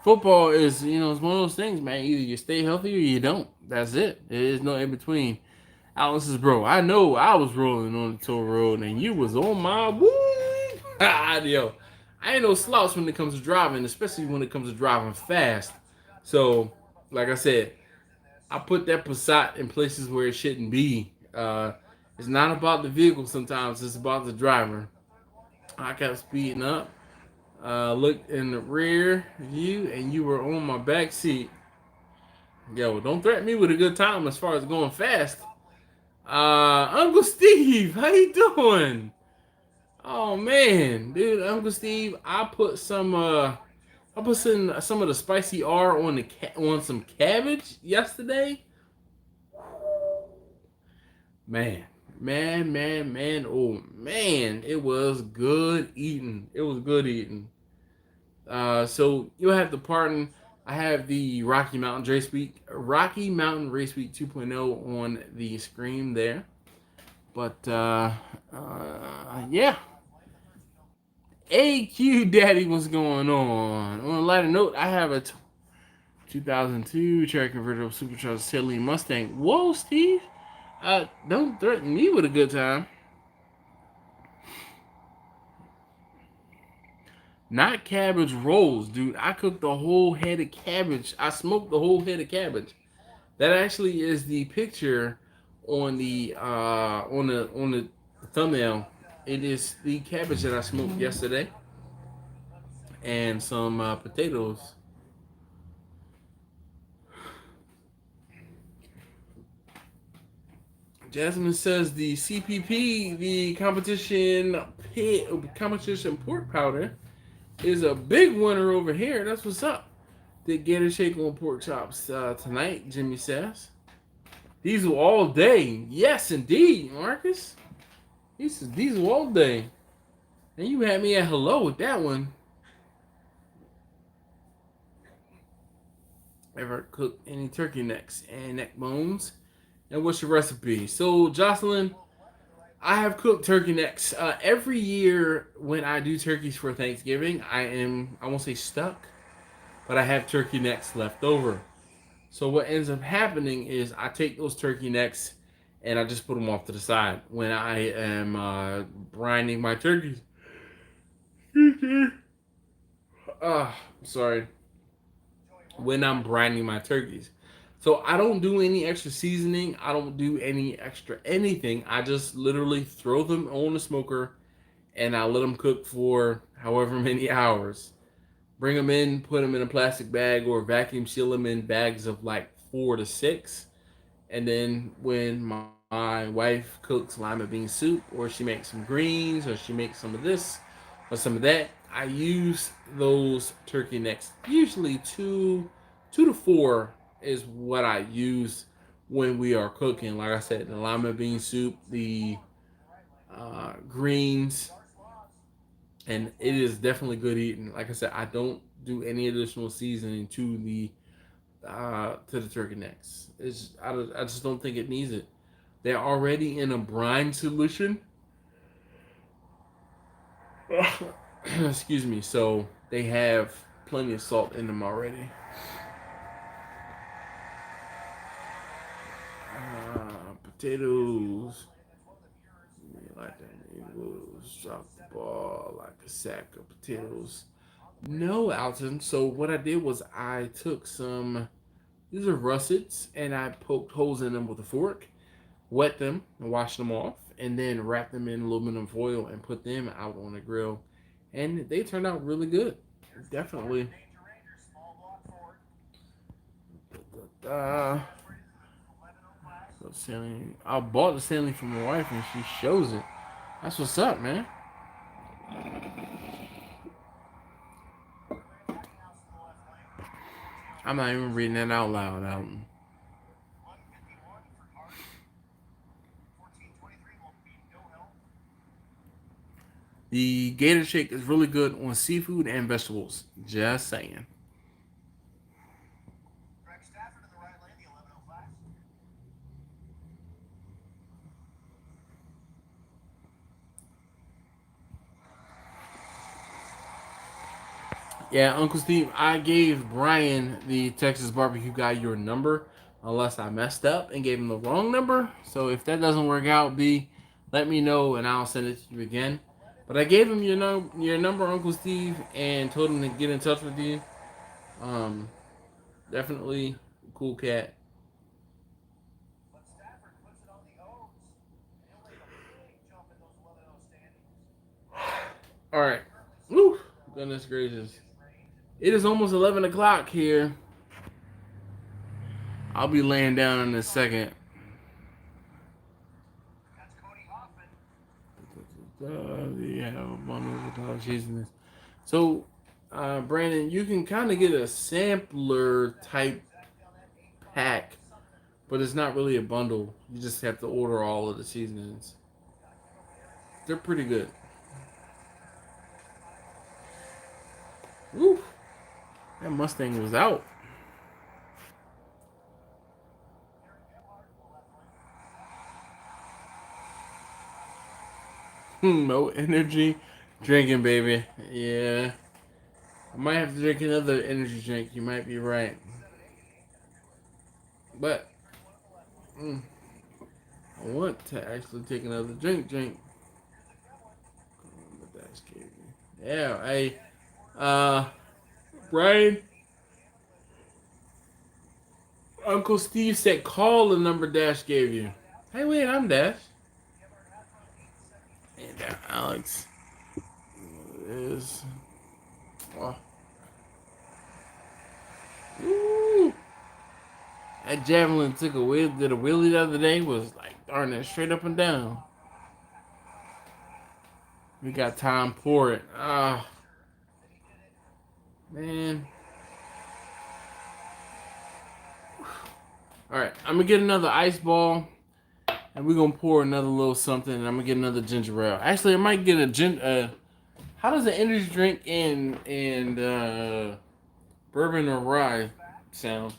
Football is, it's one of those things, man. Either you stay healthy or you don't. That's it. There is no in between. Alice says, bro, I know I was rolling on the toll road and you was on my woo. Yo, I ain't no slouch when it comes to driving, especially when it comes to driving fast. So, like I said, I put that Passat in places where it shouldn't be. It's not about the vehicle sometimes, it's about the driver. I kept speeding up. Looked in the rear view and you were on my back seat. Yo, don't threaten me with a good time as far as going fast. Uncle Steve, how you doing? Oh man, dude, Uncle Steve, I put some of the spicy R on on some cabbage yesterday. Man, oh man, it was good eating. It was good eating. So you'll have to pardon. I have the Rocky Mountain Race Week 2.0 on the screen there. But yeah. AQ Daddy, what's going on? On a lighter note, I have a 2002 Cherokee convertible supercharged Saline Mustang. Whoa, Steve! Don't threaten me with a good time. Not cabbage rolls, dude. I cooked the whole head of cabbage. I smoked the whole head of cabbage. That actually is the picture on the thumbnail. It is the cabbage that I smoked yesterday, and some potatoes. Jasmine says the CPP, the competition pork powder, is a big winner over here. That's what's up. Did get a shake on pork chops tonight, Jimmy says. Diesel all day. Yes, indeed, Marcus. He says diesel all day. And you had me at hello with that one. Ever cooked any turkey necks and neck bones? And what's your recipe? So, Jocelyn, I have cooked turkey necks. Every year when I do turkeys for Thanksgiving, I won't say stuck, but I have turkey necks left over. So what ends up happening is I take those turkey necks and I just put them off to the side when I am brining my turkeys. Sorry. When I'm brining my turkeys. So I don't do any extra seasoning. I don't do any extra anything. I just literally throw them on the smoker and I let them cook for however many hours. Bring them in, put them in a plastic bag or vacuum seal them in bags of like 4 to 6. And then when my wife cooks lima bean soup or she makes some greens or she makes some of this or some of that, I use those turkey necks. Usually 2 to 4 is what I use when we are cooking. Like I said, the lima bean soup, the greens, and it is definitely good eating. Like I said, I don't do any additional seasoning to the turkey necks. I just don't think it needs it. They're already in a brine solution. Excuse me. So they have plenty of salt in them already. potatoes. Like that. Eagles drop the ball like a sack of potatoes. No, Alton. So what I did was I took some. These are russets, and I poked holes in them with a fork, wet them, and washed them off, and then wrapped them in aluminum foil and put them out on the grill, and they turned out really good. Definitely. Uh, Sailing. I bought the sailing from my wife, and she shows it. That's what's up, man. I'm not even reading that out loud, Alton. The Gator Shake is really good on seafood and vegetables. Just saying. Yeah, Uncle Steve, I gave Brian, the Texas barbecue guy, your number, unless I messed up and gave him the wrong number. So if that doesn't work out, B, let me know and I'll send it to you again. But I gave him your number, Uncle Steve, and told him to get in touch with you. Um, Definitely cool cat. All right. Woo! Goodness gracious. It is almost 11 o'clock here. I'll be laying down in a second. Yeah, so, Brandon, you can kind of get a sampler type pack, but it's not really a bundle. You just have to order all of the seasonings. They're pretty good. Woo! That Mustang was out. No energy drinking, baby. Yeah. I might have to drink another energy drink. You might be right. But I want to actually take another drink. Yeah, hey, Brian, Uncle Steve said call the number Dash gave you. Hey, wait, I'm Dash. And Alex is. Oh. Woo. That javelin did a wheelie the other day, was like darn it, straight up and down. We got time for it. Ah, man. All right, I'm gonna get another ice ball, and we're gonna pour another little something, and I'm gonna get another ginger ale. Actually, I might get a how does an energy drink and bourbon or rye sound?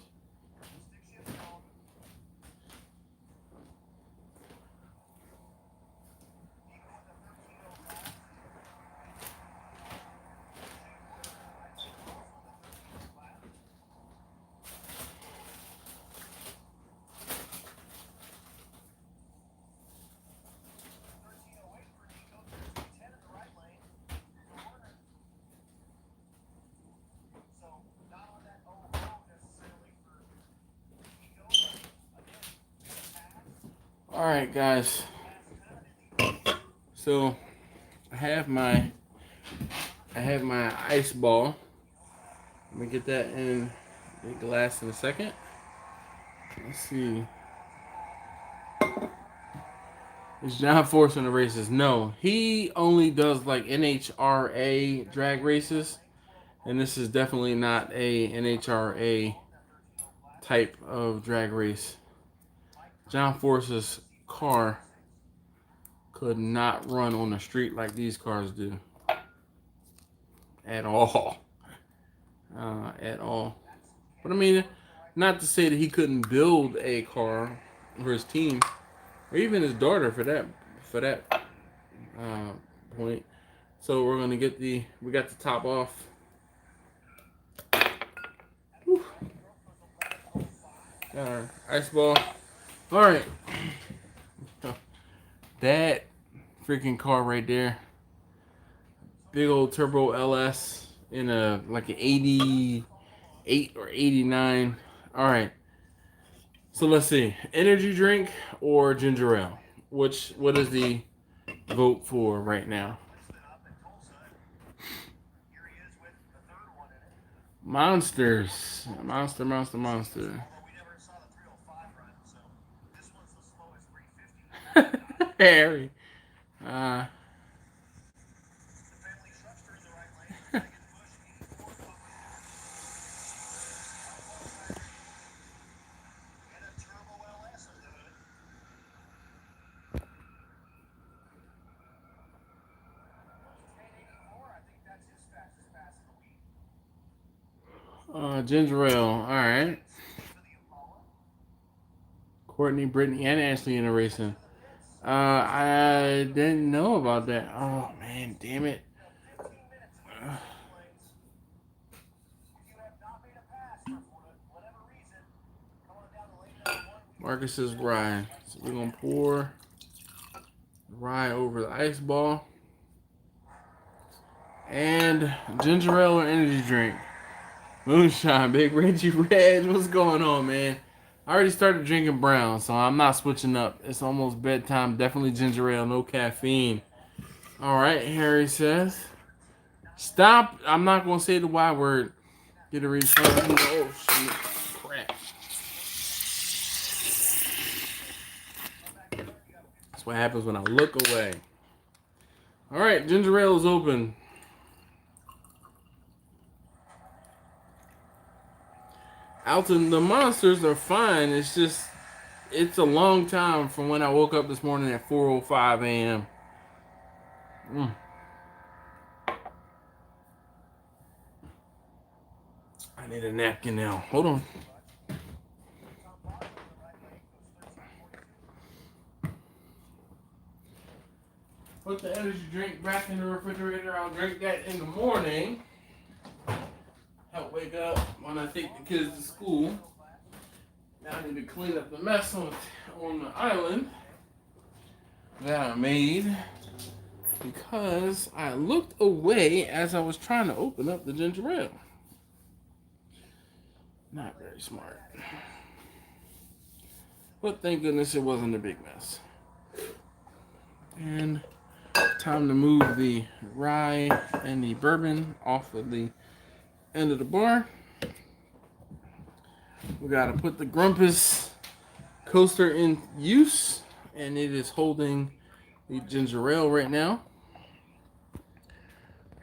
All right, guys. So I have my ice ball. Let me get that in the glass in a second. Let's see. Is John Force in the races? No, he only does like NHRA drag races, and this is definitely not a NHRA type of drag race. John Force's car could not run on the street like these cars do. At all. At all. But I mean, not to say that he couldn't build a car for his team, or even his daughter for that point. So we're gonna we got the top off. Whew. Got our ice ball. All right. that freaking car right there. Big old turbo LS in a like an 88 or 89. All right. So let's see. Energy drink or ginger ale? What is the vote for right now? Monsters. Monster. Although we never saw the 305 run, so this one's the slowest 350. Harry. The family truckster in the right lane. Second push, 84 to and a turbo LS under the hood. 1084, I think that's his fastest pass of the week. Ginger ale. All right. Courtney, Brittany, and Ashley in the racing. I didn't know about that. Oh man, damn it. 15 minutes of lanes. If you have not made a pass for whatever reason, come on down to lane number 1. Marcus says rye. So we're gonna pour rye over the ice ball. And ginger ale or energy drink. Moonshine, Big Reggie Reg. What's going on, man? I already started drinking brown, so I'm not switching up. It's almost bedtime. Definitely ginger ale, no caffeine. All right, Harry says. Stop. I'm not going to say the Y word. Get a refund. Oh, shit. Crap. That's what happens when I look away. All right, ginger ale is open. Alton, the monsters are fine. It's just, it's a long time from when I woke up this morning at 4:05 a.m. I need a napkin now. Hold on. Put the energy drink back in the refrigerator. I'll drink that in the morning. Help wake up when I take the kids to school. Now I need to clean up the mess on the island that I made because I looked away as I was trying to open up the ginger ale. Not very smart. But thank goodness it wasn't a big mess. And time to move the rye and the bourbon off of the end of the bar. We gotta put the Grumpus coaster in use, and it is holding the ginger ale right now.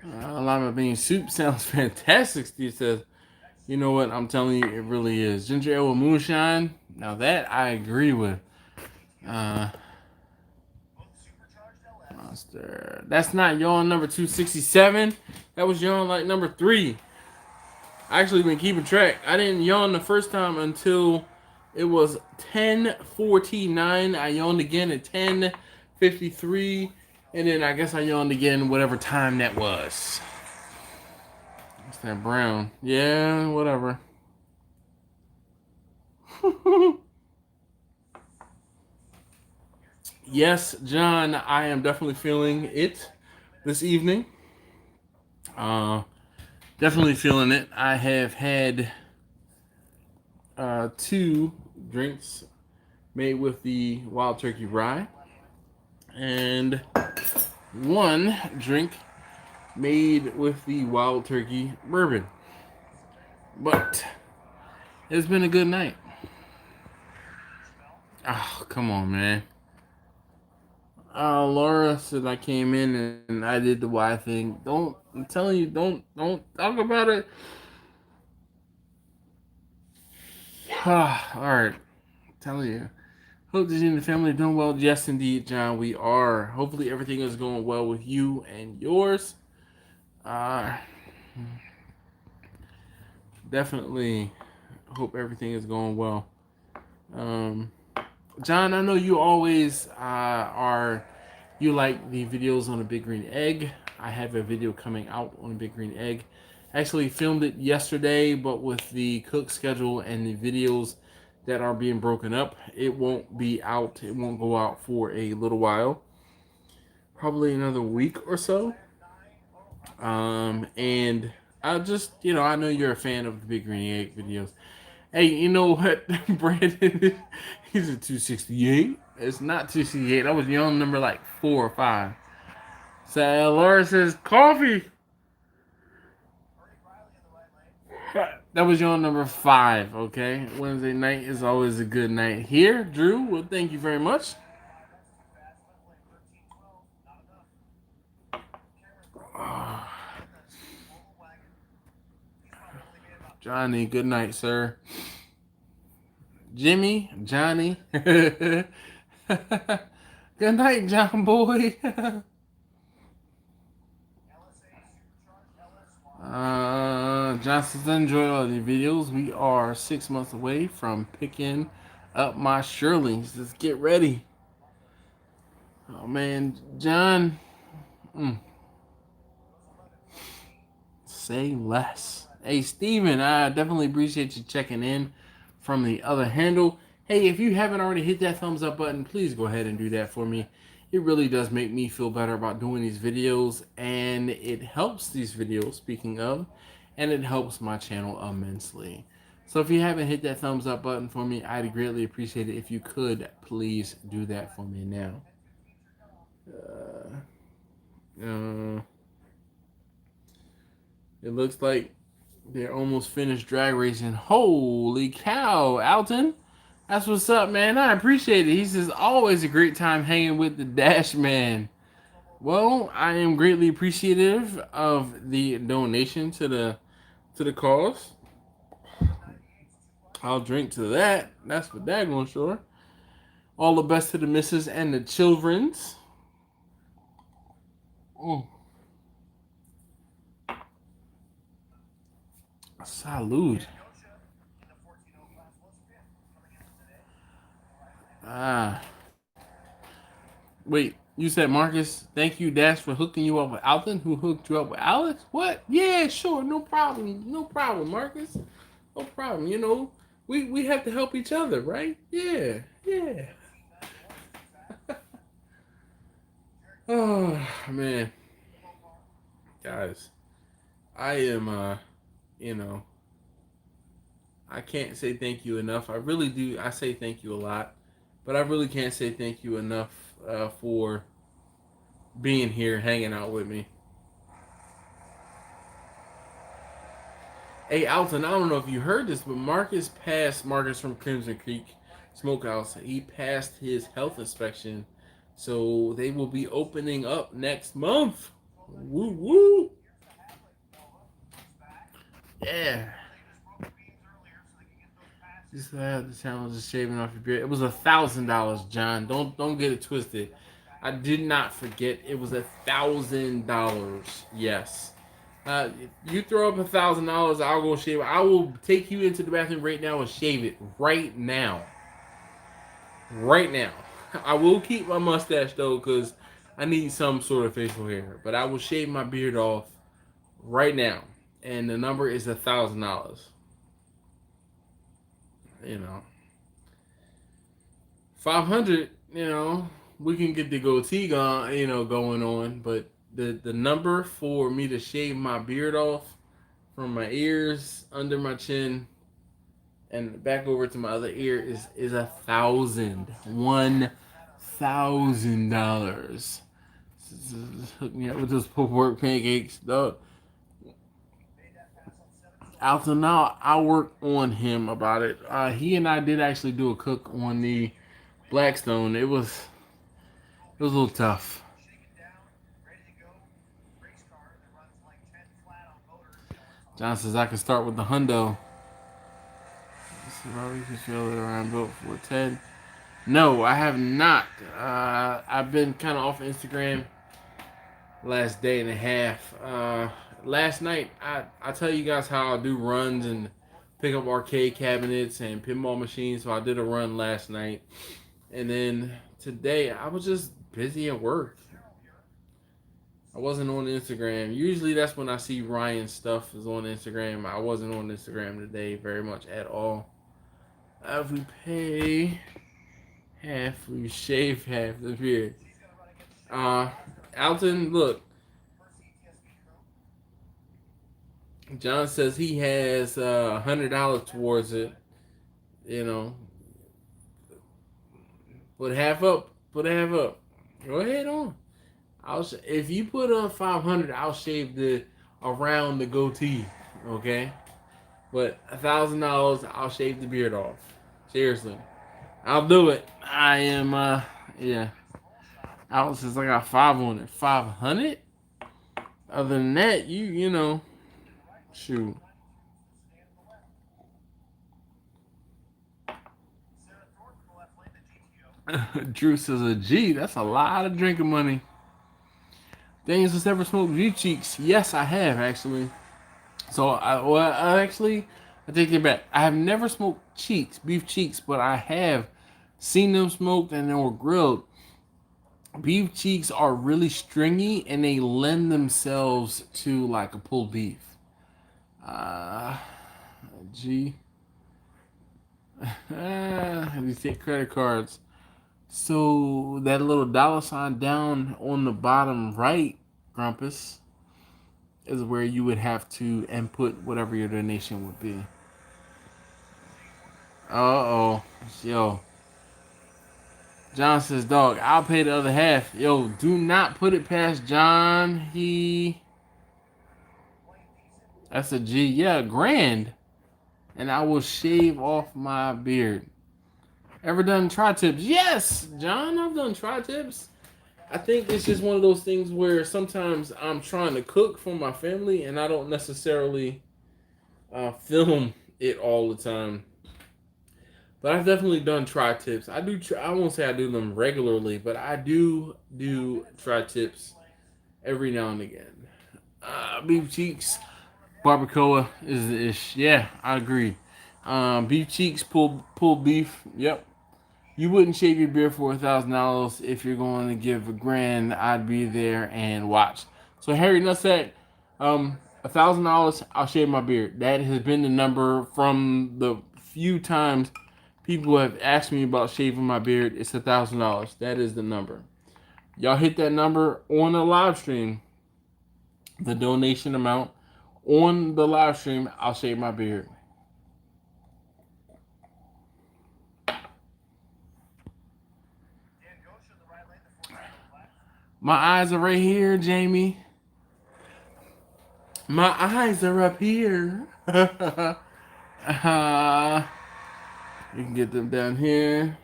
Lima bean soup sounds fantastic, Steve says. You know what? I'm telling you, it really is. Ginger ale with moonshine. Now that I agree with. Monster. That's not yawn number 267. That was yawn like number 3. I actually been keeping track. I didn't yawn the first time until it was 10:49. I yawned again at 10:53, and then I guess I yawned again whatever time that was. What's that brown? Yeah, whatever. Yes, John, I am definitely feeling it this evening. Definitely feeling it. I have had 2 drinks made with the Wild Turkey Rye and 1 drink made with the Wild Turkey Bourbon. But it's been a good night. Oh, come on, man. Laura said I came in and I did the Y thing. I'm telling you, don't talk about it. Alright. Telling you. Hope that you and the family are doing well. Yes, indeed, John, we are. Hopefully everything is going well with you and yours. Definitely hope everything is going well. John, I know you always you like the videos on a big green egg. I have a video coming out on a big green egg. Actually filmed it yesterday, but with the cook schedule and the videos that are being broken up, it won't be out. It won't go out for a little while. probably another week or so. And I just, I know you're a fan of the Big Green Egg videos. Hey, you know what, Brandon? He's a 268. It's not 268. I was young number like 4 or 5. So Laura says coffee. That was your number 5, okay? Wednesday night is always a good night here. Drew, well, thank you very much. Johnny, good night, sir. Jimmy, Johnny. Good night, John boy. Johnson's enjoy all the videos. We are 6 months away from picking up my Shirleys. Let's get ready. Oh man, John. Say less. Hey, Steven, I definitely appreciate you checking in from the other handle. Hey, if you haven't already hit that thumbs up button, please go ahead and do that for me. It really does make me feel better about doing these videos, and it helps these videos, speaking of, and it helps my channel immensely. So if you haven't hit that thumbs up button for me, I'd greatly appreciate it if you could please do that for me now. It looks like they're almost finished drag racing. Holy cow, Alton. That's what's up, man. I appreciate it. He says, always a great time hanging with the Dash Man. Well, I am greatly appreciative of the donation to the cause. I'll drink to that. That's for daggone sure. All the best to the missus and the childrens. Salud. Wait, you said Marcus, thank you, Dash, for hooking you up with Alton, who hooked you up with Alex? What? Yeah, sure, no problem. No problem, Marcus. No problem. We have to help each other, right? Yeah. Oh, man. Guys, I am, I can't say thank you enough. I really do. I say thank you a lot, but I really can't say thank you enough for being here, hanging out with me. Hey, Alton, I don't know if you heard this, but Marcus from Crimson Creek Smokehouse. He passed his health inspection, so they will be opening up next month. Woo woo! Yeah. Just the challenge of shaving off your beard. It was $1,000, John. Don't get it twisted. I did not forget. It was $1,000. Yes. If you throw up $1,000, I'll go shave it. I will take you into the bathroom right now and shave it right now. Right now. I will keep my mustache though, because I need some sort of facial hair. But I will shave my beard off right now, and the number is $1,000. 500. We can get the goatee going on, but the number for me to shave my beard off from my ears, under my chin, and back over to my other ear is $1,000. Hook me up with those pork pancakes, dog. Alton, now I'll work on him about it. He and I did actually do a cook on the Blackstone. It was a little tough. John says I can start with the hundo. You can feel it around built for 10. No, I have not. I've been kind of off Instagram last day and a half. Last night, I tell you guys how I do runs and pick up arcade cabinets and pinball machines. So I did a run last night. And then today, I was just busy at work. I wasn't on Instagram. Usually that's when I see Ryan's stuff is on Instagram. I wasn't on Instagram today very much at all. If we pay half, we shave half the beard. Alton, look. John says he has $100 towards it. You know, put half up. Put half up. Go ahead on. If you put on 500, I'll shave the around the goatee. Okay, but $1,000, I'll shave the beard off. Seriously, I'll do it. I am. Yeah. Alex says I got 5 on it. 500. Other than that, you know, shoot. Drew says a G. That's a lot of drinking money. Daniels has ever smoked beef cheeks. Yes, I have actually. So I take it back. I have never smoked beef cheeks, but I have seen them smoked and they were grilled. Beef cheeks are really stringy and they lend themselves to like a pulled beef. G. You take credit cards. So that little dollar sign down on the bottom right, Grumpus, is where you would have to input whatever your donation would be. Uh-oh. Yo. John says, dog, I'll pay the other half. Yo, do not put it past John. That's a G. Yeah, grand. And I will shave off my beard. Ever done tri-tips? Yes, John, I've done tri-tips. I think it's just one of those things where sometimes I'm trying to cook for my family and I don't necessarily film it all the time. But I've definitely done tri-tips. I won't say I do them regularly, but I do tri-tips every now and again. Beef cheeks, barbacoa is the ish. Yeah, I agree. Beef cheeks, pulled beef. Yep. You wouldn't shave your beard for $1,000 if you're going to give $1,000. I'd be there and watch. So Harry Nutsack, $1,000. I'll shave my beard. That has been the number from the few times people have asked me about shaving my beard. It's $1,000. That is the number. Y'all hit that number on the live stream. The donation amount on the live stream. I'll shave my beard. My eyes are right here, Jamie. My eyes are up here. You can get them down here.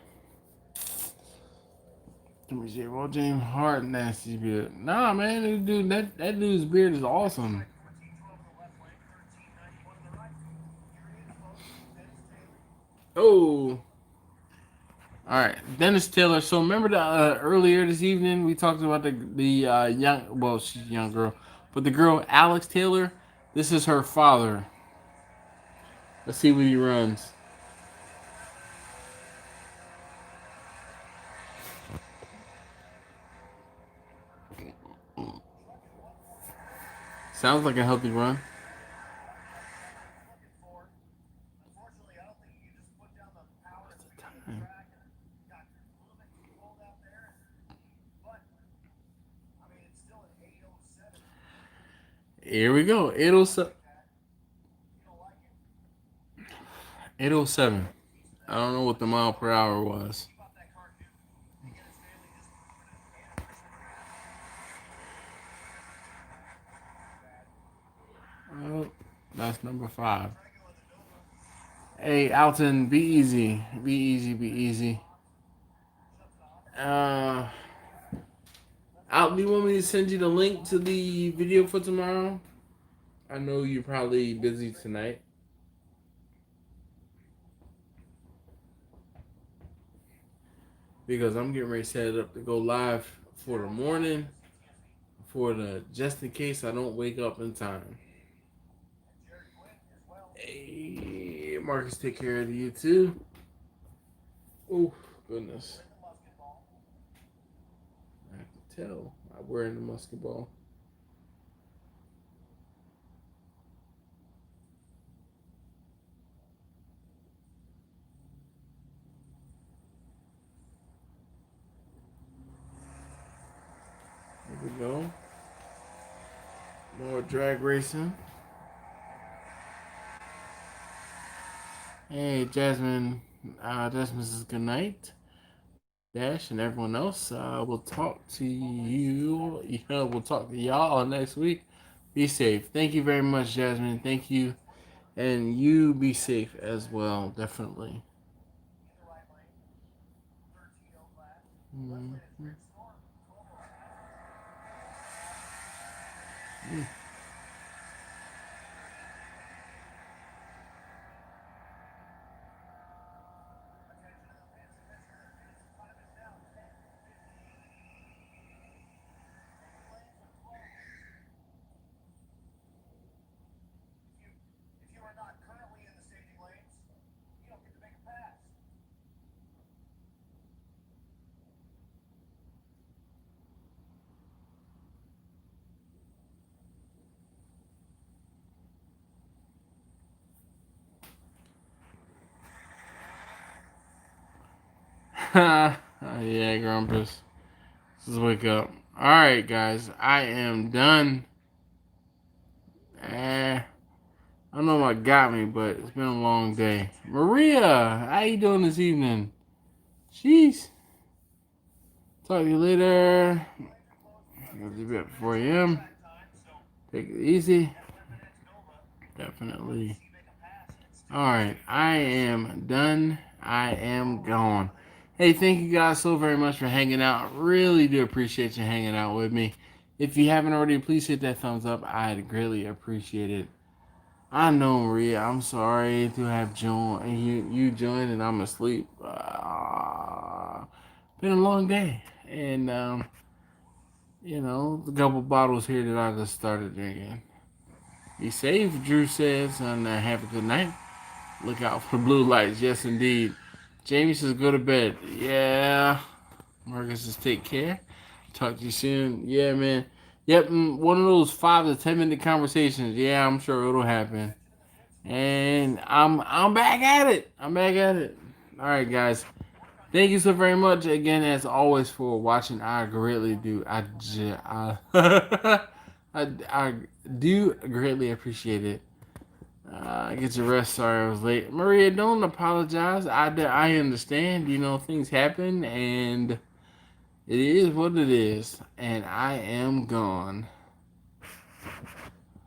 Let me see. Well, James Hart, nasty beard. Nah, man, that dude's beard is awesome. Oh. All right, Dennis Taylor. So remember the earlier this evening we talked about the young, well, she's a young girl, but the girl Alex Taylor. This is her father. Let's see what he runs. Sounds like a healthy run. Here we go. 807. 807. I don't know what the mile per hour was. Oh, that's number 5. Hey, Alton, be easy. Be easy. Be easy. Alton, do you want me to send you the link to the video for tomorrow? I know you're probably busy tonight. Because I'm getting ready to set it up to go live for the morning. Just in case I don't wake up in time. Hey, Marcus, take care of you too. Oh, goodness. I can tell I'm wearing the musket ball. There we go. drag racing. Hey, Jasmine. Jasmine says good night. Dash and everyone else. We'll talk to you. We'll talk to y'all next week. Be safe. Thank you very much, Jasmine. Thank you. And you be safe as well, definitely. Mm-hmm. If you are not currently in the staging lanes, you don't get to make a pass. Yeah, Grumpus. Let's wake up. Alright, guys. I am done. I don't know what got me, but it's been a long day. Maria, how you doing this evening? Jeez. Talk to you later. It's a bit 4 a.m. Take it easy. Definitely. Alright, I am done. I am gone. Hey, thank you guys so very much for hanging out. Really do appreciate you hanging out with me. If you haven't already, please hit that thumbs up. I'd greatly appreciate it. I know, Maria. I'm sorry to have joined. You joined and I'm asleep. Been a long day, and a couple bottles here that I just started drinking. Be safe, Drew says, and have a good night. Look out for blue lights. Yes, indeed. Jamie says go to bed. Yeah. Marcus says take care. Talk to you soon. Yeah, man. Yep, one of those 5 to 10 minute conversations. Yeah, I'm sure it'll happen. And I'm back at it. I'm back at it. All right, guys. Thank you so very much again, as always, for watching. I greatly do. I do greatly appreciate it. Get your rest. Sorry I was late. Maria, don't apologize. I understand. Things happen, and it is what it is. And I am gone.